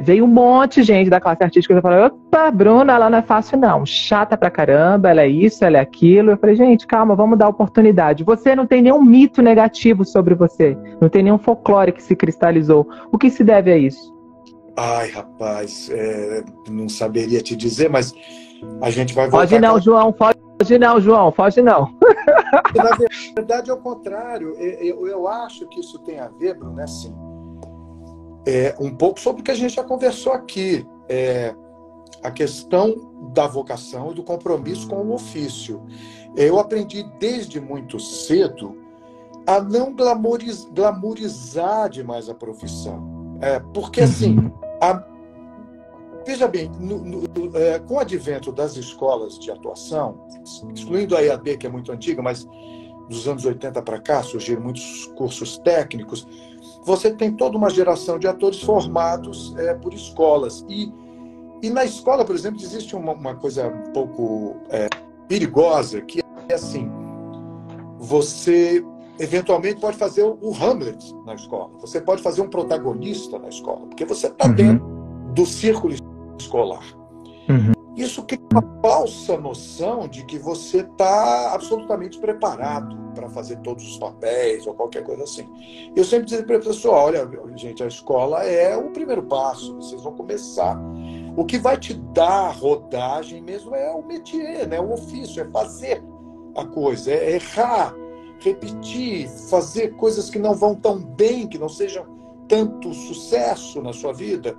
veio um monte de gente da classe artística e falou, opa, Bruna, ela não é fácil não, chata pra caramba, ela é isso, ela é aquilo. Eu falei, gente, calma, vamos dar oportunidade. Você não tem nenhum mito negativo sobre você, não tem nenhum folclore que se cristalizou. O que se deve a isso? Ai, rapaz, não saberia te dizer, mas a gente vai voltar... Foge não, João, foge não. Na verdade, é o contrário. Eu acho que isso tem a ver, Bruno, assim, um pouco sobre o que a gente já conversou aqui. A questão da vocação e do compromisso com o ofício. Eu aprendi desde muito cedo a não glamourizar demais a profissão. Porque, assim, veja bem, com o advento das escolas de atuação, excluindo a EAD, que é muito antiga, mas dos anos 80 para cá surgiram muitos cursos técnicos, você tem toda uma geração de atores formados por escolas. E na escola, por exemplo, existe uma coisa um pouco perigosa, que é assim, você eventualmente pode fazer o Hamlet na escola, você pode fazer um protagonista na escola, porque você está dentro do círculo escolar. Isso cria uma falsa noção de que você está absolutamente preparado para fazer todos os papéis ou qualquer coisa assim. Eu sempre dizia para a pessoa, olha, gente, a escola é o primeiro passo, vocês vão começar. O que vai te dar rodagem mesmo é o métier, né? O ofício, é fazer a coisa, é errar, repetir, fazer coisas que não vão tão bem, que não sejam tanto sucesso na sua vida.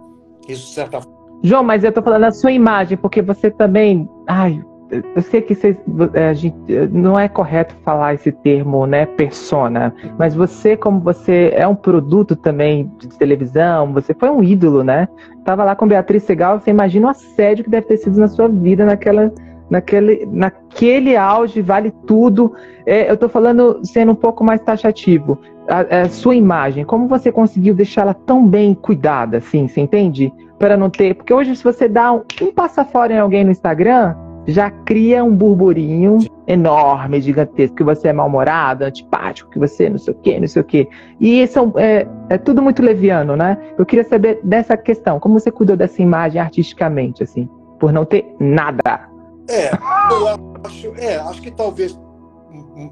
Isso, de certa forma. João, mas eu tô falando da sua imagem, porque você também... eu sei que não é correto falar esse termo, né, persona, mas você, como você é um produto também de televisão, você foi um ídolo, né? Tava lá com Beatriz Segal, você imagina o assédio que deve ter sido na sua vida naquele auge, vale tudo. Eu tô falando, sendo um pouco mais taxativo, a sua imagem, como você conseguiu deixá-la tão bem cuidada, assim, você entende? Para não ter... Porque hoje, se você dá um passa fora em alguém no Instagram, já cria um burburinho enorme, gigantesco, que você é mal-humorado, antipático, que você não sei o quê, não sei o quê. E isso é tudo muito leviano, né? Eu queria saber dessa questão, como você cuidou dessa imagem artisticamente, assim, por não ter nada? Eu acho que talvez,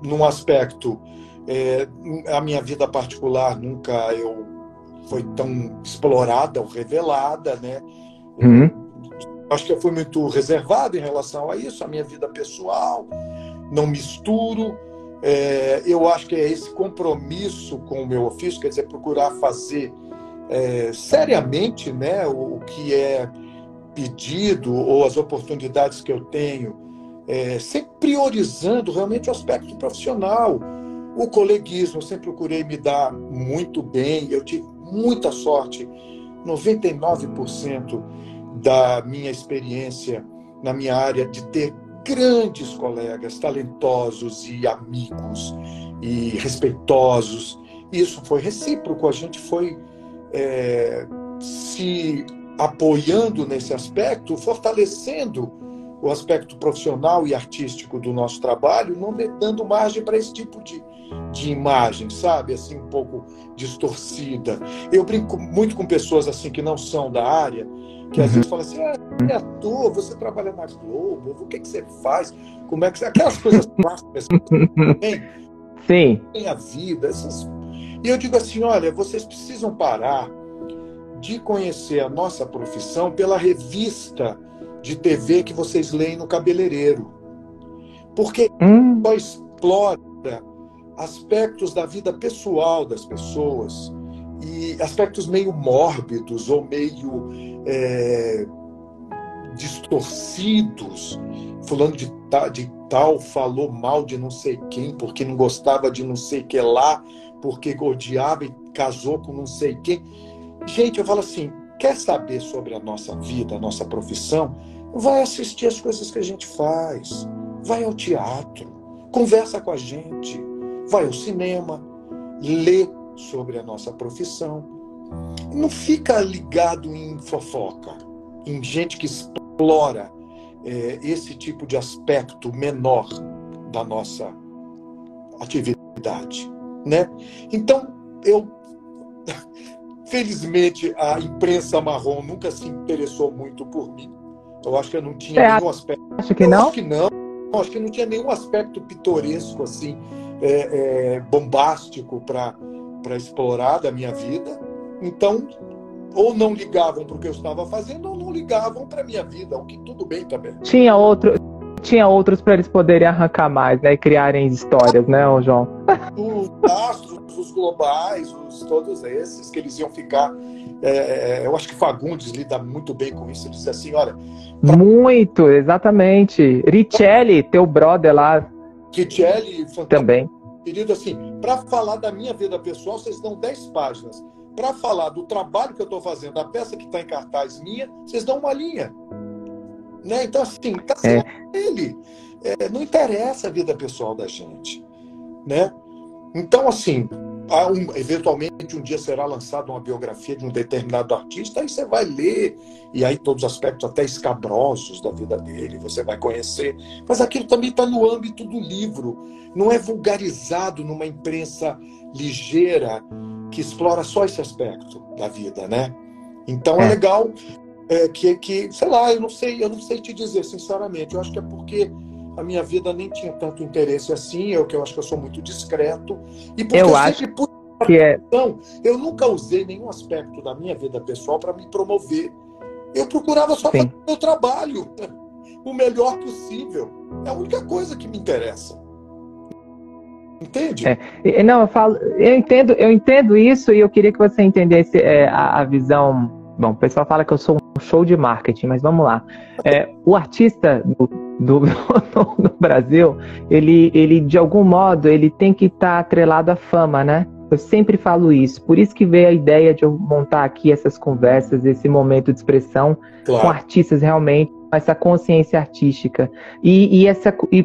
num aspecto, a minha vida particular nunca foi tão explorada ou revelada, né? Acho que eu fui muito reservado em relação a isso, a minha vida pessoal, não misturo. Eu acho que é esse compromisso com o meu ofício, quer dizer, procurar fazer seriamente, né, o que é pedido ou as oportunidades que eu tenho, sempre priorizando realmente o aspecto profissional. O coleguismo, eu sempre procurei me dar muito bem, eu tive muita sorte, 99% da minha experiência na minha área, de ter grandes colegas, talentosos e amigos e respeitosos. Isso foi recíproco, a gente foi se apoiando nesse aspecto, fortalecendo o aspecto profissional e artístico do nosso trabalho, não dando margem para esse tipo de imagem, sabe? Assim, um pouco distorcida. Eu brinco muito com pessoas assim que não são da área, que às vezes falam assim, é ator, você trabalha na Globo, o que você faz? Como é que você... Aquelas coisas clássicas tem a vida. E eu digo assim, olha, vocês precisam parar de conhecer a nossa profissão pela revista de TV que vocês leem no cabeleireiro. Porque só explora aspectos da vida pessoal das pessoas e aspectos meio mórbidos ou meio distorcidos. Fulano de tal falou mal de não sei quem porque não gostava de não sei que lá, porque odiava e casou com não sei quem. Gente, eu falo assim, quer saber sobre a nossa vida, a nossa profissão? Vai assistir as coisas que a gente faz, vai ao teatro, conversa com a gente, vai ao cinema, lê sobre a nossa profissão. Não fica ligado em fofoca, em gente que explora esse tipo de aspecto menor da nossa atividade, né? Então, felizmente, a imprensa marrom nunca se interessou muito por mim. Eu acho que eu não tinha nenhum aspecto... Acho que não? Acho que não. Acho que não tinha nenhum aspecto pitoresco, assim, bombástico para explorar da minha vida. Então, ou não ligavam para o que eu estava fazendo, ou não ligavam para a minha vida, o que tudo bem também. Tinha outros para eles poderem arrancar mais, né? E criarem histórias, né, João? Os astros, os globais, todos esses que eles iam ficar... eu acho que Fagundes lida muito bem com isso. Ele diz assim, olha... Muito, exatamente. Richelli, teu brother lá. Richelli, também. Querido, assim, para falar da minha vida pessoal, vocês dão 10 páginas. Para falar do trabalho que eu estou fazendo, da peça que está em cartaz minha, vocês dão uma linha. Né? Então, assim, tá certo ele. Não interessa a vida pessoal da gente. Né? Então, assim, eventualmente um dia será lançada uma biografia de um determinado artista, aí você vai ler, e aí todos os aspectos até escabrosos da vida dele, você vai conhecer. Mas aquilo também está no âmbito do livro, não é vulgarizado numa imprensa ligeira que explora só esse aspecto da vida, né? Então é legal que, sei lá, eu não sei te dizer, sinceramente. Eu acho que é porque a minha vida nem tinha tanto interesse assim, eu acho que eu sou muito discreto. E porque eu sempre eu nunca usei nenhum aspecto da minha vida pessoal para me promover. Eu procurava só fazer o meu trabalho o melhor possível. É a única coisa que me interessa. Entende? Não, eu entendo isso, e eu queria que você entendesse a visão. Bom, o pessoal fala que eu sou um show de marketing, mas vamos lá. O artista no Brasil, ele de algum modo, ele tem que estar atrelado à fama, né? Eu sempre falo isso. Por isso que veio a ideia de eu montar aqui essas conversas, esse momento de expressão com artistas realmente, com essa consciência artística. E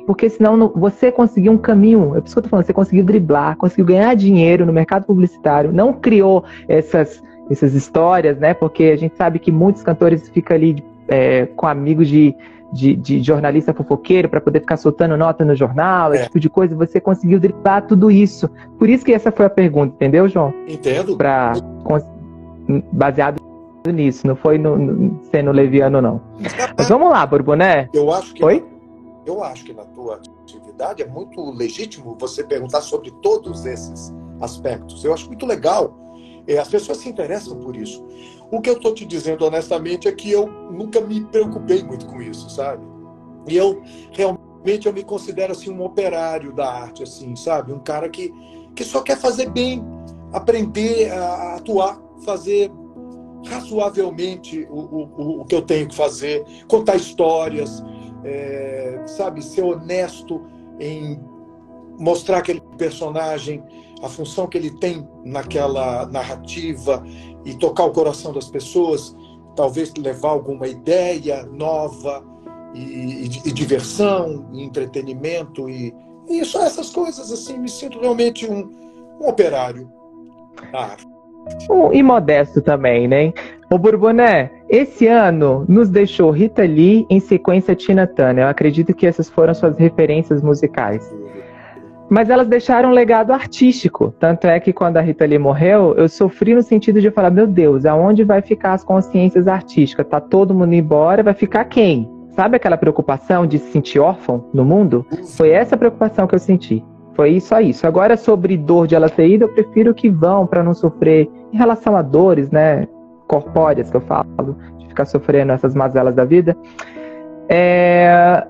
porque senão você conseguiu um caminho, é por isso que eu tô falando, você conseguiu driblar, conseguiu ganhar dinheiro no mercado publicitário, não criou essas histórias, né? Porque a gente sabe que muitos cantores ficam ali com amigos de jornalista fofoqueiro para poder ficar soltando nota no jornal, esse tipo de coisa. Você conseguiu driblar tudo isso. Por isso que essa foi a pergunta, entendeu, João? Entendo. Baseado nisso, não foi sendo leviano, não. Mas vamos lá, Borboné. Eu acho que Oi? Eu acho que na tua atividade é muito legítimo você perguntar sobre todos esses aspectos. Eu acho muito legal. As pessoas se interessam por isso. O que eu estou te dizendo honestamente é que eu nunca me preocupei muito com isso, sabe? E eu realmente me considero assim um operário da arte, assim, sabe? Um cara que só quer fazer bem, aprender a atuar, fazer razoavelmente o que eu tenho que fazer, contar histórias, sabe? Ser honesto em mostrar aquele personagem, a função que ele tem naquela narrativa e tocar o coração das pessoas, talvez levar alguma ideia nova e diversão, e entretenimento e só essas coisas assim. Me sinto realmente um operário da arte. E modesto também, né? Ô, Borboné, Esse ano nos deixou Rita Lee, em sequência Tina Turner. Eu acredito que essas foram suas referências musicais. Mas elas deixaram um legado artístico. Tanto é que quando a Rita Lee morreu, eu sofri no sentido de falar, meu Deus, aonde vai ficar as consciências artísticas? Tá todo mundo embora, vai ficar quem? Sabe aquela preocupação de se sentir órfão no mundo? Foi essa preocupação que eu senti. Foi só isso. Agora, sobre dor de ela ter ido, eu prefiro que vão para não sofrer em relação a dores, né, corpóreas que eu falo, de ficar sofrendo essas mazelas da vida.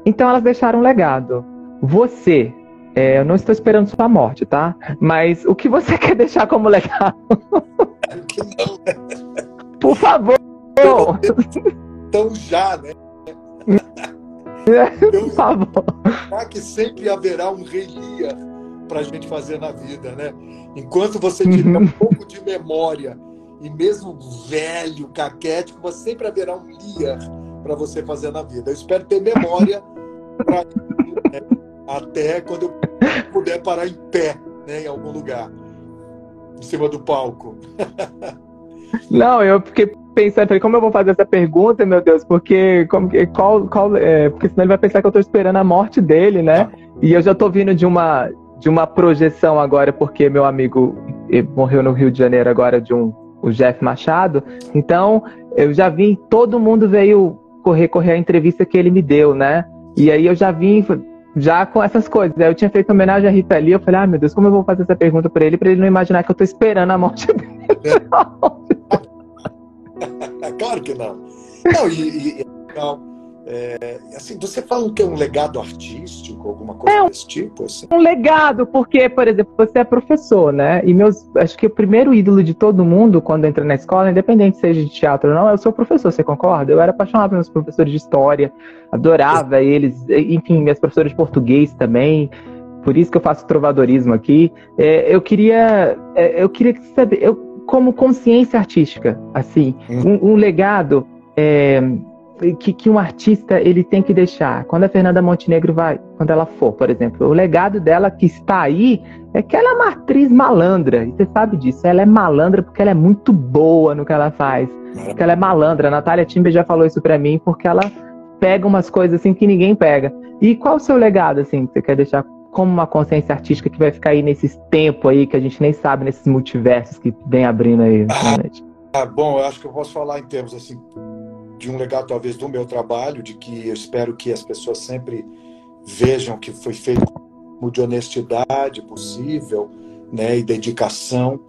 Então, elas deixaram um legado. Você, eu não estou esperando sua morte, tá? Mas o que você quer deixar como legado? Por favor! Então já, né? Por favor. Que sempre haverá um Rei Lear para a gente fazer na vida, né? Enquanto você tiver um pouco de memória e mesmo velho, caquético, você sempre haverá um Lear para você fazer na vida. Eu espero ter memória para né? Até quando eu puder parar em pé, né? Em algum lugar, em cima do palco. Não, eu fiquei pensando, falei, como eu vou fazer essa pergunta, meu Deus, porque porque senão ele vai pensar que eu estou esperando a morte dele, né? E eu já estou vindo de uma projeção agora, porque meu amigo morreu no Rio de Janeiro agora, o Jeff Machado. Então, eu já vim, todo mundo veio correr a entrevista que ele me deu, né? E aí eu já vim já com essas coisas. Aí eu tinha feito homenagem à Rita Lee, eu falei, meu Deus, como eu vou fazer essa pergunta para ele não imaginar que eu estou esperando a morte dele. Claro que não. Não, assim, você fala que é um legado artístico, alguma coisa desse tipo? Assim? Um legado, porque, por exemplo, você é professor, né? E acho que o primeiro ídolo de todo mundo quando entra na escola, independente seja de teatro ou não, é o seu professor, você concorda? Eu era apaixonado pelos professores de história, adorava eles, enfim, meus professores de português também. Por isso que eu faço trovadorismo aqui. Eu queria saber, como consciência artística, assim, um legado que um artista ele tem que deixar. Quando a Fernanda Montenegro quando ela for, por exemplo, o legado dela que está aí é que ela é uma atriz malandra, e você sabe disso, ela é malandra porque ela é muito boa no que ela faz, porque ela é malandra. A Natália Timber já falou isso pra mim, porque ela pega umas coisas assim que ninguém pega. E qual o seu legado, assim, que você quer deixar como uma consciência artística que vai ficar aí nesses tempos aí que a gente nem sabe, nesses multiversos que vem abrindo aí? Bom, eu acho que eu posso falar em termos assim de um legado talvez do meu trabalho, de que eu espero que as pessoas sempre vejam que foi feito com de honestidade possível, né, e dedicação.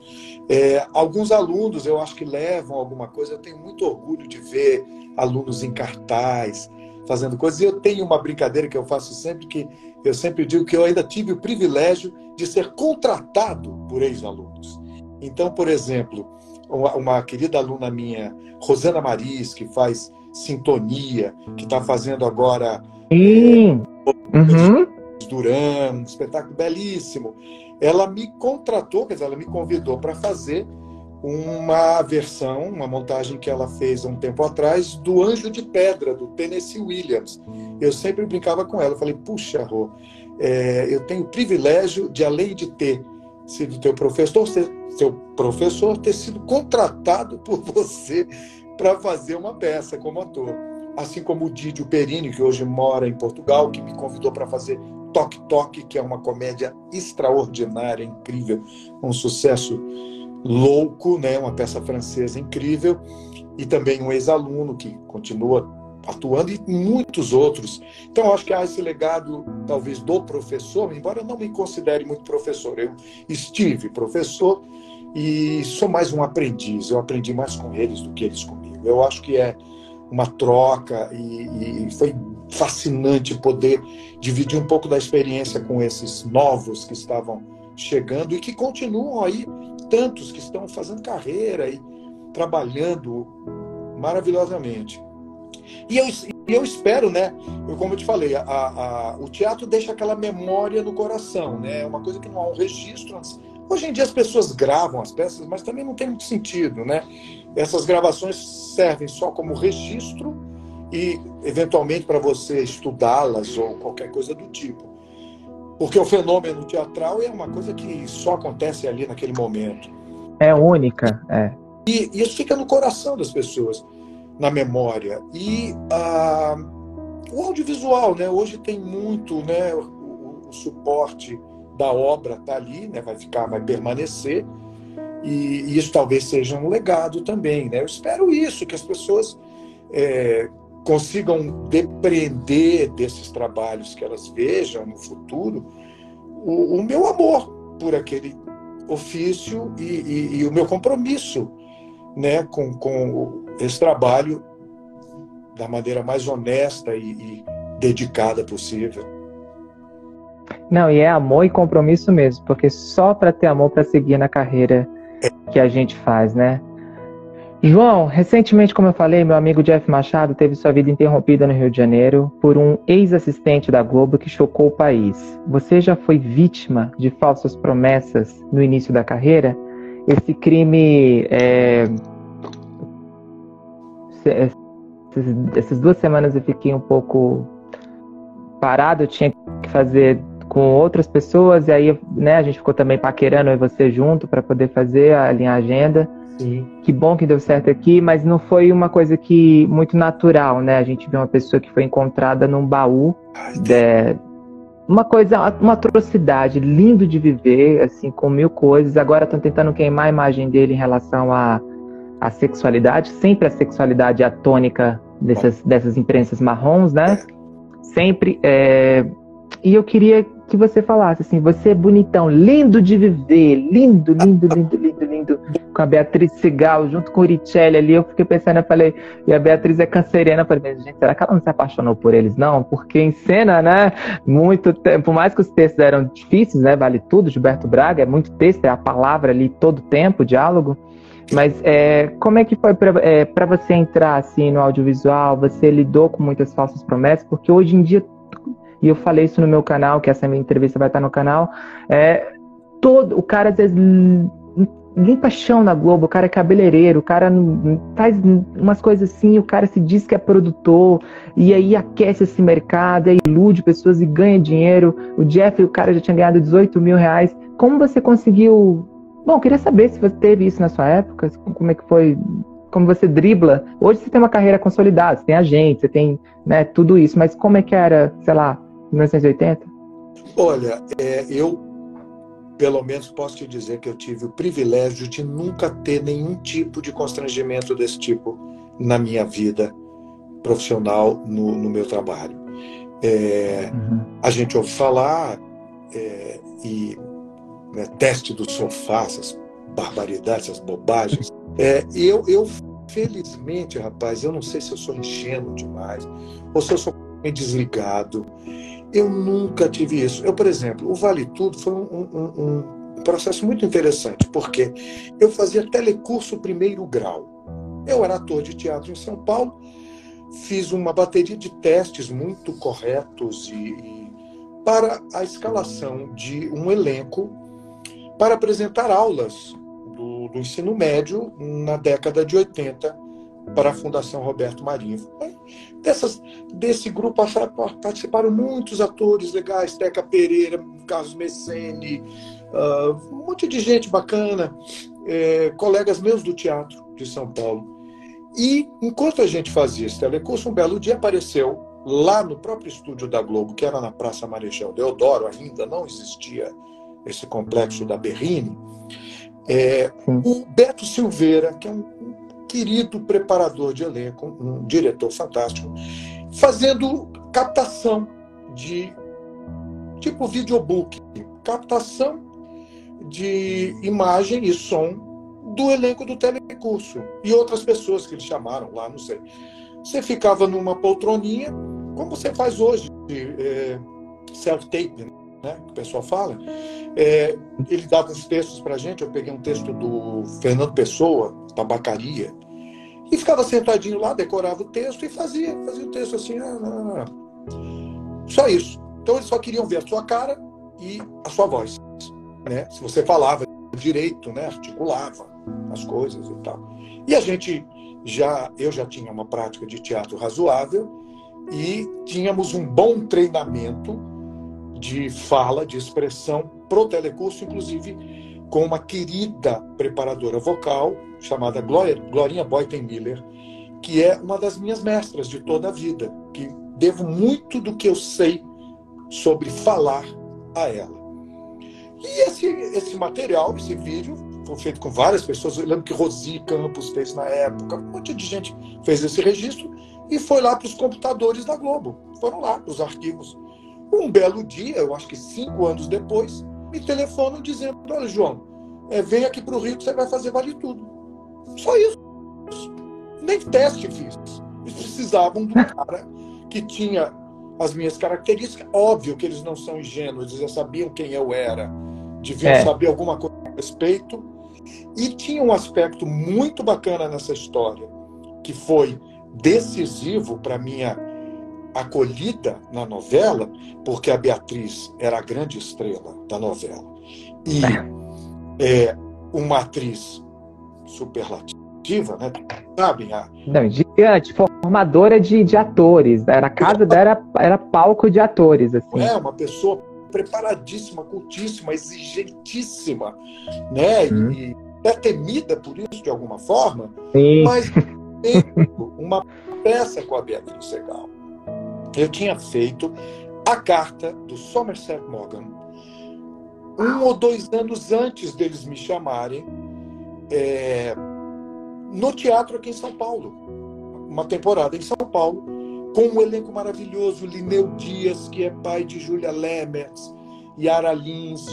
Alguns alunos eu acho que levam alguma coisa. Eu tenho muito orgulho de ver alunos em cartaz fazendo coisas, e eu tenho uma brincadeira que eu faço sempre, que eu sempre digo que eu ainda tive o privilégio de ser contratado por ex-alunos. Então, por exemplo, uma querida aluna minha, Rosana Maris, que faz Sintonia, que está fazendo agora Duran, um espetáculo belíssimo. Ela me contratou, quer dizer, ela me convidou para fazer uma versão, uma montagem que ela fez há um tempo atrás do Anjo de Pedra, do Tennessee Williams. Eu sempre brincava com ela, eu falei, puxa, Rô, eu tenho o privilégio de, além de ter sido seu professor, ter sido contratado por você para fazer uma peça como ator. Assim como o Didio Perini, que hoje mora em Portugal, que me convidou para fazer Toque Toque, que é uma comédia extraordinária, incrível, um sucesso louco, né? Uma peça francesa incrível, e também um ex-aluno que continua atuando, e muitos outros. Então, eu acho que há esse legado, talvez, do professor, embora eu não me considere muito professor. Eu estive professor e sou mais um aprendiz. Eu aprendi mais com eles do que eles comigo. Eu acho que é uma troca, e foi fascinante poder dividir um pouco da experiência com esses novos que estavam chegando e que continuam aí, tantos que estão fazendo carreira e trabalhando maravilhosamente. E eu espero, né? Como eu te falei, o teatro deixa aquela memória no coração, né? É uma coisa que não há um registro. Hoje em dia as pessoas gravam as peças, mas também não tem muito sentido, né? Essas gravações servem só como registro e, eventualmente, para você estudá-las ou qualquer coisa do tipo. Porque o fenômeno teatral é uma coisa que só acontece ali naquele momento. É única, E isso fica no coração das pessoas. na memória. E o audiovisual, né? Hoje tem muito, né? O suporte da obra está ali, né? Vai permanecer, e isso talvez seja um legado também, né? Eu espero isso, que as pessoas consigam depreender desses trabalhos que elas vejam no futuro o meu amor por aquele ofício e o meu compromisso, né, com esse trabalho da maneira mais honesta e dedicada possível. Não, e é amor e compromisso mesmo, porque só para ter amor para seguir na carreira que a gente faz, né? João, recentemente, como eu falei, meu amigo Jeff Machado teve sua vida interrompida no Rio de Janeiro por um ex-assistente da Globo que chocou o país. Você já foi vítima de falsas promessas no início da carreira? Esse crime... Essas 2 semanas eu fiquei um pouco parado, eu tinha que fazer com outras pessoas, e aí, né, a gente ficou também paquerando eu e você junto para poder alinhar a agenda. Sim. Que bom que deu certo aqui, mas não foi uma coisa muito natural, né? A gente viu uma pessoa que foi encontrada num baú, uma atrocidade, lindo de viver, assim, com 1000 coisas. Agora estão tentando queimar a imagem dele em relação à sexualidade. Sempre a sexualidade é a tônica dessas imprensas marrons, né? Sempre. E eu queria que você falasse assim, você é bonitão, lindo de viver, lindo, lindo, lindo, lindo, lindo, com a Beatriz Segal, junto com o Richelli ali. Eu fiquei pensando, eu falei, e a Beatriz é canceriana, eu falei, gente, será que ela não se apaixonou por eles, não? Porque em cena, né, muito tempo, por mais que os textos eram difíceis, né, Vale Tudo, Gilberto Braga, é muito texto, é a palavra ali todo o tempo, o diálogo, mas como é que foi para você entrar assim no audiovisual? Você lidou com muitas falsas promessas? Porque hoje em dia, e eu falei isso no meu canal, que essa minha entrevista vai estar no canal, o cara às vezes limpa chão na Globo, o cara é cabeleireiro, o cara faz umas coisas assim, o cara se diz que é produtor, e aí aquece esse mercado, aí ilude pessoas e ganha dinheiro. O Jeff, o cara já tinha ganhado 18 mil reais. Como você conseguiu... Bom, eu queria saber se você teve isso na sua época, como é que foi... Como você dribla. Hoje você tem uma carreira consolidada, você tem agente, você tem, né, tudo isso, mas como é que era, sei lá, 1980? Olha, eu pelo menos posso te dizer que eu tive o privilégio de nunca ter nenhum tipo de constrangimento desse tipo na minha vida profissional, no meu trabalho. A gente ouve falar teste do sofá, essas barbaridades, essas bobagens. Eu felizmente, rapaz, eu não sei se eu sou ingênuo demais ou se eu sou desligado. Eu nunca tive isso. Eu, por exemplo, o Vale Tudo foi um processo muito interessante, porque eu fazia telecurso 1º grau. Eu era ator de teatro em São Paulo, fiz uma bateria de testes muito corretos para a escalação de um elenco para apresentar aulas do ensino médio na década de 80 para a Fundação Roberto Marinho. Desse grupo participaram muitos atores legais, Teca Pereira, Carlos Messene, um monte de gente bacana, colegas meus do teatro de São Paulo. E enquanto a gente fazia esse telecurso, um belo dia apareceu lá no próprio estúdio da Globo, que era na Praça Marechal Deodoro, ainda não existia esse complexo da Berrini, o Beto Silveira, que é um querido preparador de elenco, um diretor fantástico, fazendo captação de tipo videobook, captação de imagem e som do elenco do telecurso e outras pessoas que eles chamaram lá, não sei. Você ficava numa poltroninha, como você faz hoje, self-tape, né, que o pessoal fala. Ele dava uns textos pra gente, eu peguei um texto do Fernando Pessoa, Tabacaria, e ficava sentadinho lá, decorava o texto e fazia o texto assim, só isso. Então eles só queriam ver a sua cara e a sua voz, né? Se você falava direito, né, articulava as coisas e tal. E eu já tinha uma prática de teatro razoável e tínhamos um bom treinamento de fala, de expressão pro telecurso, inclusive com uma querida preparadora vocal chamada Glorinha Boyten Miller, que é uma das minhas mestras de toda a vida, que devo muito do que eu sei sobre falar a ela. E esse material, esse vídeo, foi feito com várias pessoas. Eu lembro que Rosi Campos fez na época, um monte de gente fez esse registro e foi lá para os computadores da Globo. Foram lá para os arquivos. Um belo dia, eu acho que 5 anos depois, me telefonam dizendo: olha, João, vem aqui para o Rio que você vai fazer Vale Tudo. Só isso. Nem teste fiz. Eles precisavam de um cara que tinha as minhas características. Óbvio que eles não são ingênuos, eles já sabiam quem eu era, deviam saber alguma coisa a respeito. E tinha um aspecto muito bacana nessa história, que foi decisivo para minha acolhida na novela, porque a Beatriz era a grande estrela da novela. E uma atriz superlativa, né? Sabem? Não, gigante, formadora de atores. Era a casa dela, era palco de atores. Assim. Uma pessoa preparadíssima, cultíssima, exigentíssima, né? E é temida por isso, de alguma forma. Sim. Mas uma peça com a Beatriz Segal. Eu tinha feito A Carta, do Somerset Maugham, 1 ou 2 anos antes deles me chamarem, no teatro aqui em São Paulo. Uma temporada em São Paulo, com um elenco maravilhoso: Lineu Dias, que é pai de Júlia Lemertz, Yara Lins,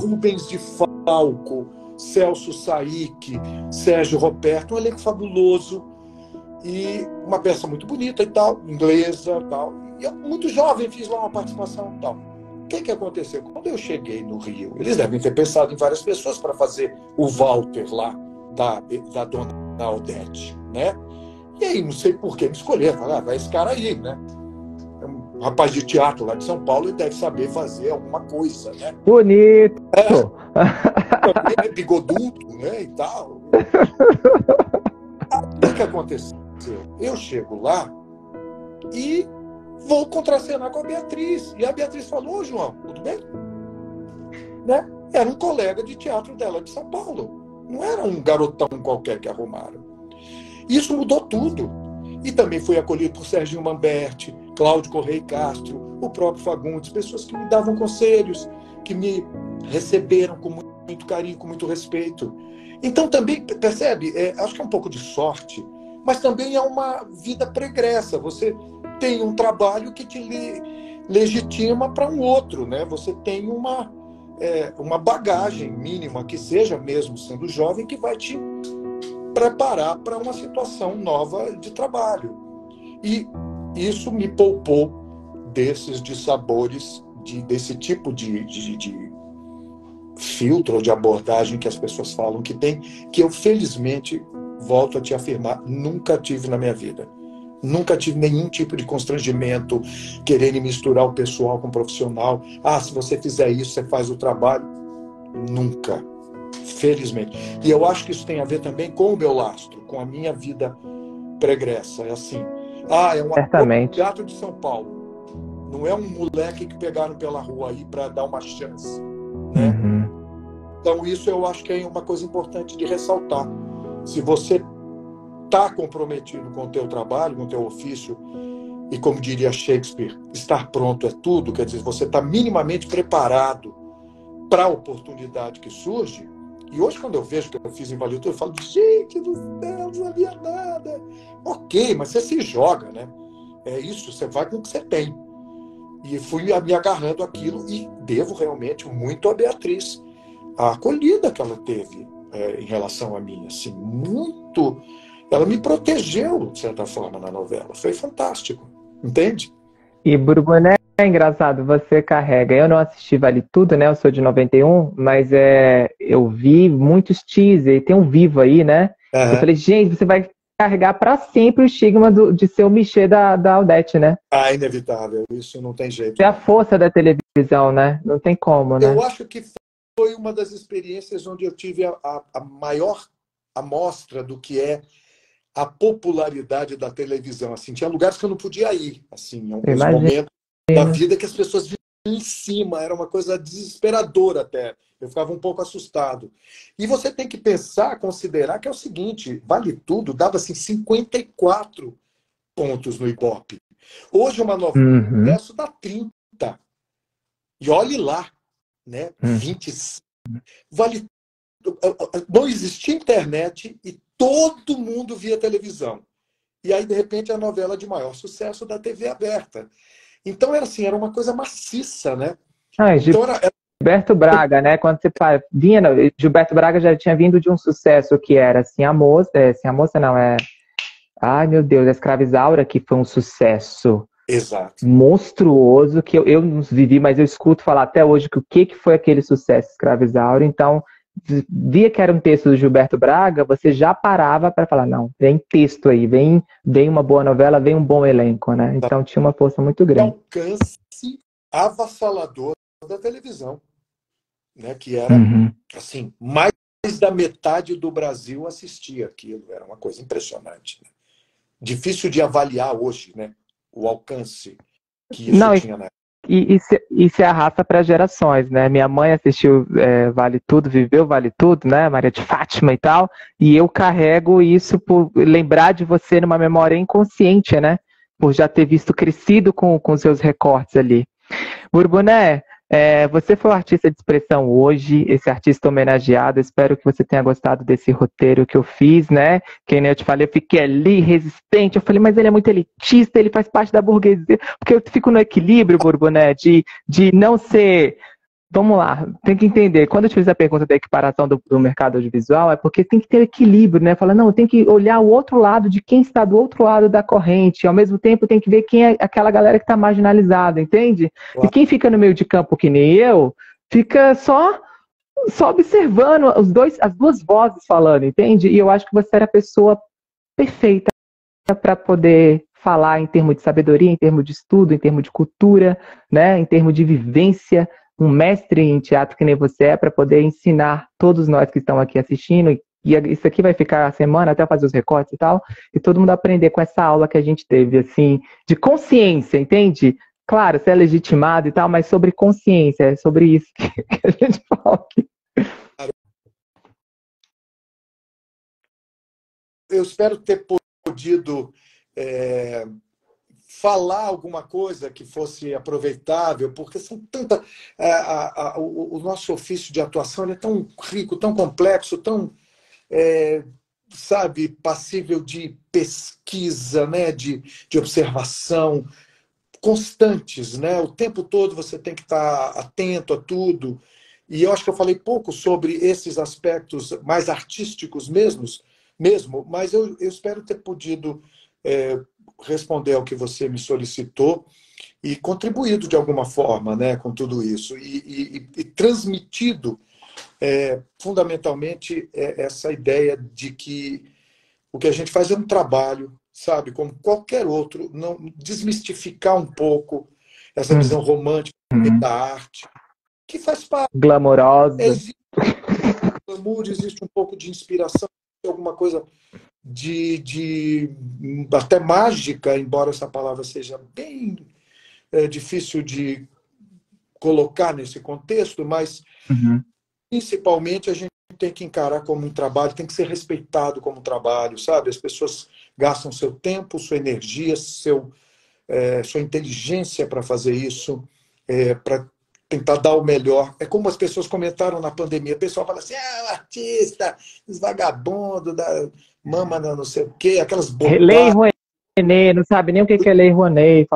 Rubens de Falco, Celso Saik, Sérgio Roberto, um elenco fabuloso. E uma peça muito bonita e tal, inglesa e tal. E eu, muito jovem, fiz lá uma participação e tal. O que aconteceu? Quando eu cheguei no Rio, eles devem ter pensado em várias pessoas para fazer o Walter lá, da dona Odete, né? E aí, não sei por que me escolheram. Falaram: vai esse cara aí, né? É um rapaz de teatro lá de São Paulo, ele deve saber fazer alguma coisa, né? Bonito! Também é bigodudo, né? E tal. O que aconteceu? Eu chego lá e vou contracenar com a Beatriz. E a Beatriz falou: ô, João, tudo bem? Né? Era um colega de teatro dela de São Paulo. Não era um garotão qualquer que arrumaram. Isso mudou tudo. E também fui acolhido por Serginho Mamberti, Cláudio Correia Castro, o próprio Fagundes, pessoas que me davam conselhos, que me receberam com muito carinho, com muito respeito. Então também, percebe, acho que é um pouco de sorte, mas também é uma vida pregressa. Você tem um trabalho que te legitima para um outro, né? Você tem uma bagagem mínima, que seja mesmo sendo jovem, que vai te preparar para uma situação nova de trabalho. E isso me poupou desses dissabores, desse tipo de filtro ou de abordagem que as pessoas falam que tem, que eu, felizmente, volto a te afirmar, nunca tive na minha vida. Nunca tive nenhum tipo de constrangimento, querendo misturar o pessoal com o profissional. Se você fizer isso, você faz o trabalho. Nunca. Felizmente. E eu acho que isso tem a ver também com o meu lastro, com a minha vida pregressa. É assim. É um ator do Teatro de São Paulo. Não é um moleque que pegaram pela rua aí para dar uma chance. Né? Então isso eu acho que é uma coisa importante de ressaltar. Se você está comprometido com o teu trabalho, com o teu ofício, e como diria Shakespeare, estar pronto é tudo, quer dizer, você está minimamente preparado para a oportunidade que surge. E hoje, quando eu vejo o que eu fiz em Vale Tudo, eu falo: gente do céu, não sabia nada. Ok, mas você se joga, né? É isso, você vai com o que você tem. E fui me agarrando àquilo, e devo realmente muito a Beatriz, a acolhida que ela teve em relação a mim, assim, muito. Ela me protegeu, de certa forma, na novela. Foi fantástico, entende? E Burboné, é engraçado, você carrega. Eu não assisti Vale Tudo, né? Eu sou de 91, mas eu vi muitos teasers, tem um vivo aí, né? Eu falei: gente, você vai carregar para sempre o estigma de ser o Michê da Odete, né? Inevitável, isso não tem jeito. É a força da televisão, né? Não tem como, né? Eu acho que foi uma das experiências onde eu tive a maior amostra do que é a popularidade da televisão. Assim, tinha lugares que eu não podia ir, assim, em alguns momentos da vida que as pessoas em cima, era uma coisa desesperadora até. Eu ficava um pouco assustado. E você tem que pensar, considerar que é o seguinte, Vale Tudo dava assim 54 pontos no Ibope. Hoje uma novela dá 30. E olhe lá, né? 25. Vale... Não existia internet e todo mundo via televisão. E aí, de repente, a novela de maior sucesso da TV aberta. Então, era assim, era uma coisa maciça, né? Então, Gilberto Braga, né? Quando você vinha, Gilberto Braga já tinha vindo de um sucesso que era assim, a moça não, ai, meu Deus, a Escravizaura, que foi um sucesso. Exato. Monstruoso, que eu não vivi, mas eu escuto falar até hoje que o que foi aquele sucesso Escravizaura. Então, via que era um texto do Gilberto Braga, você já parava para falar, não, vem texto aí, vem uma boa novela, vem um bom elenco, né? Então tinha uma força muito grande. Alcance avassalador da televisão, né? Que era, assim, mais da metade do Brasil assistia aquilo. Era uma coisa impressionante, né? Difícil de avaliar hoje, né? O alcance que isso tinha na época. E se arrasta para gerações, né? Minha mãe assistiu Vale Tudo, viveu Vale Tudo, né? Maria de Fátima e tal, e eu carrego isso por lembrar de você numa memória inconsciente, né? Por já ter visto crescido com seus recortes ali. Burboné, você foi o artista de expressão hoje, esse artista homenageado. Espero que você tenha gostado desse roteiro que eu fiz, né? Que nem eu te falei, eu fiquei ali resistente. Eu falei, mas ele é muito elitista, ele faz parte da burguesia. Porque eu fico no equilíbrio, Burboné, de não ser. Vamos lá, tem que entender. Quando eu te fiz a pergunta da equiparação do mercado audiovisual, é porque tem que ter equilíbrio, né? Fala, não, tem que olhar o outro lado de quem está do outro lado da corrente. Ao mesmo tempo, tem que ver quem é aquela galera que está marginalizada, entende? Claro. E quem fica no meio de campo, que nem eu, fica só observando as duas vozes falando, entende? E eu acho que você era a pessoa perfeita para poder falar em termos de sabedoria, em termos de estudo, em termos de cultura, né? Em termos de vivência. Um mestre em teatro que nem você é, para poder ensinar todos nós que estão aqui assistindo, e isso aqui vai ficar a semana até fazer os recortes e tal, e todo mundo aprender com essa aula que a gente teve, assim, de consciência, entende? Claro, você é legitimado e tal, mas sobre consciência, é sobre isso que a gente fala aqui. Eu espero ter podido falar alguma coisa que fosse aproveitável, porque são tanta o nosso ofício de atuação é tão rico, tão complexo, tão sabe, passível de pesquisa, né, de observação constantes, né? O tempo todo você tem que estar atento a tudo. E eu acho que eu falei pouco sobre esses aspectos mais artísticos mesmo, mas eu espero ter podido responder ao que você me solicitou e contribuído de alguma forma, né, com tudo isso e transmitido fundamentalmente essa ideia de que o que a gente faz é um trabalho, sabe, como qualquer outro, não desmistificar um pouco essa visão romântica da arte, que faz parte. Glamourosa. Existe glamour, existe um pouco de inspiração, alguma coisa de até mágica, embora essa palavra seja bem difícil de colocar nesse contexto, mas principalmente a gente tem que encarar como um trabalho, tem que ser respeitado como um trabalho, sabe? As pessoas gastam seu tempo, sua energia, sua inteligência para fazer isso, para tentar dar o melhor. É como as pessoas comentaram na pandemia. O pessoal fala assim, o artista, os vagabundos, mama não sei o quê, aquelas bobagens. Lei Rouanet, não sabe nem o que é Lei Rouanet.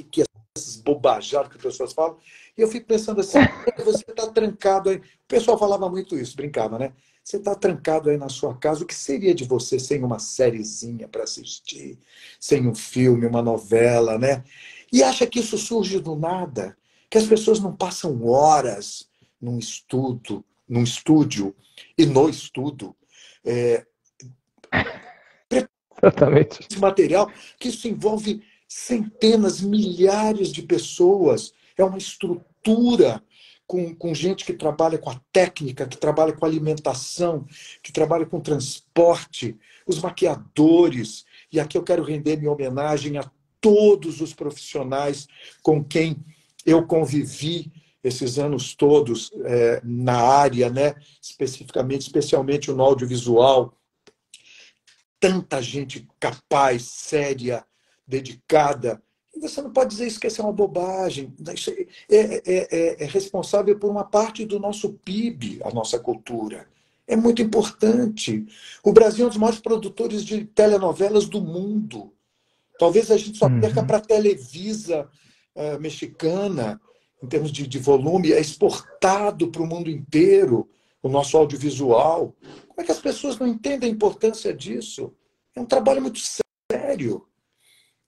Que essas bobajadas que as pessoas falam. E eu fico pensando assim, você está trancado aí. O pessoal falava muito isso, brincava, né? Você está trancado aí na sua casa, o que seria de você sem uma sériezinha para assistir, sem um filme, uma novela, né? E acha que isso surge do nada, que as pessoas não passam horas num estúdio e no estudo. Exatamente. Esse material, que isso envolve centenas, milhares de pessoas. É uma estrutura com gente que trabalha com a técnica, que trabalha com a alimentação, que trabalha com transporte, os maquiadores. E aqui eu quero render minha homenagem a todos os profissionais com quem Eu convivi esses anos todos na área, né? Especialmente no audiovisual. Tanta gente capaz, séria, dedicada. E você não pode dizer isso, que isso é uma bobagem. Isso é responsável por uma parte do nosso PIB, a nossa cultura. É muito importante. O Brasil é um dos maiores produtores de telenovelas do mundo. Talvez a gente só perca para a Televisa mexicana, em termos de volume, é exportado para o mundo inteiro, o nosso audiovisual. Como é que as pessoas não entendem a importância disso? É um trabalho muito sério.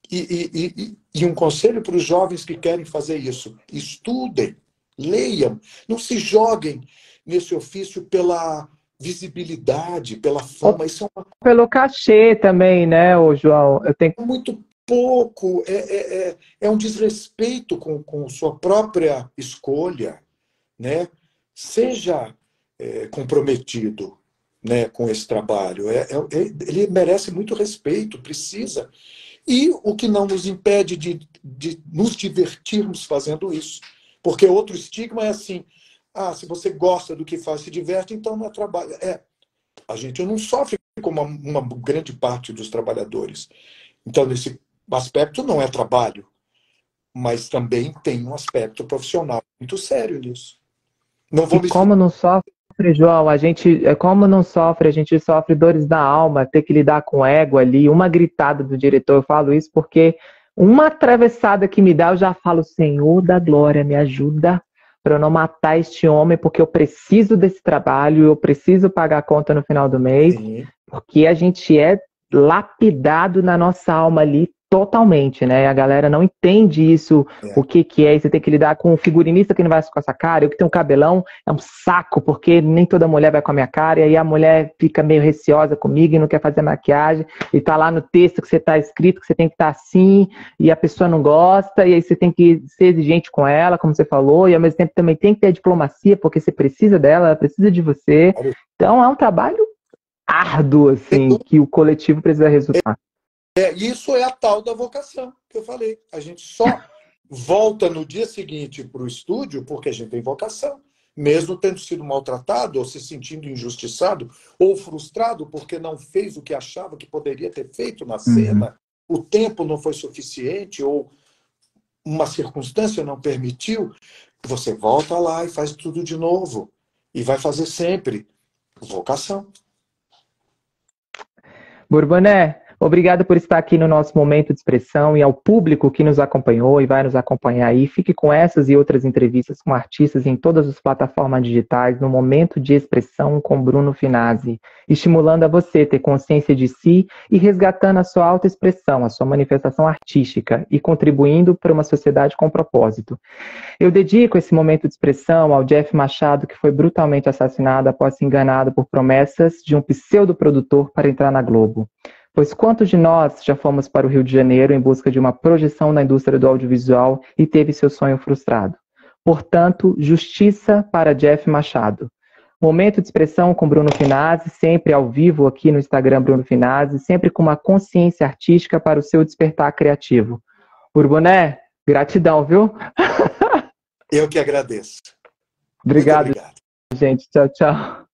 E um conselho para os jovens que querem fazer isso: estudem, leiam, não se joguem nesse ofício pela visibilidade, pela fama. Isso é pelo cachê também, né, ô João? muito pouco, é um desrespeito com sua própria escolha, né? Seja comprometido, né, com esse trabalho. Ele merece muito respeito, precisa. E o que não nos impede de nos divertirmos fazendo isso. Porque outro estigma é assim: se você gosta do que faz, se diverte, então não é trabalho. A gente não sofre como uma grande parte dos trabalhadores. Então, nesse aspecto, não é trabalho, mas também tem um aspecto profissional muito sério nisso. Não vou me... Como não sofre, João, como não sofre, a gente sofre dores da alma, ter que lidar com ego ali, uma gritada do diretor. Eu falo isso porque uma atravessada que me dá, eu já falo: Senhor da glória, me ajuda para eu não matar este homem, porque eu preciso desse trabalho, eu preciso pagar a conta no final do mês. Sim. Porque a gente é lapidado na nossa alma ali totalmente, né? A galera não entende isso, o que é. E você tem que lidar com um figurinista que não vai com essa cara, eu que tenho um cabelão, é um saco, porque nem toda mulher vai com a minha cara, e aí a mulher fica meio receosa comigo e não quer fazer maquiagem, e tá lá no texto que você tá escrito que você tem que estar assim, e a pessoa não gosta, e aí você tem que ser exigente com ela, como você falou, e ao mesmo tempo também tem que ter diplomacia, porque você precisa dela, ela precisa de você. Então é um trabalho árduo, assim, que o coletivo precisa resultar. Isso é a tal da vocação que eu falei. A gente só volta no dia seguinte para o estúdio porque a gente tem vocação. Mesmo tendo sido maltratado, ou se sentindo injustiçado, ou frustrado porque não fez o que achava que poderia ter feito na cena, o tempo não foi suficiente, ou uma circunstância não permitiu, você volta lá e faz tudo de novo. E vai fazer sempre. Vocação. Bourboné, obrigado por estar aqui no nosso momento de expressão, e ao público que nos acompanhou e vai nos acompanhar aí. Fique com essas e outras entrevistas com artistas em todas as plataformas digitais no Momento de Expressão com Bruno Finazzi, estimulando a você ter consciência de si e resgatando a sua autoexpressão, a sua manifestação artística e contribuindo para uma sociedade com propósito. Eu dedico esse momento de expressão ao Jeff Machado, que foi brutalmente assassinado após ser enganado por promessas de um pseudoprodutor para entrar na Globo. Pois quantos de nós já fomos para o Rio de Janeiro em busca de uma projeção na indústria do audiovisual e teve seu sonho frustrado? Portanto, justiça para Jeff Machado. Momento de expressão com Bruno Finazzi, sempre ao vivo aqui no Instagram Bruno Finazzi, sempre com uma consciência artística para o seu despertar criativo. Bourboné, gratidão, viu? Eu que agradeço. Obrigado, gente. Tchau, tchau.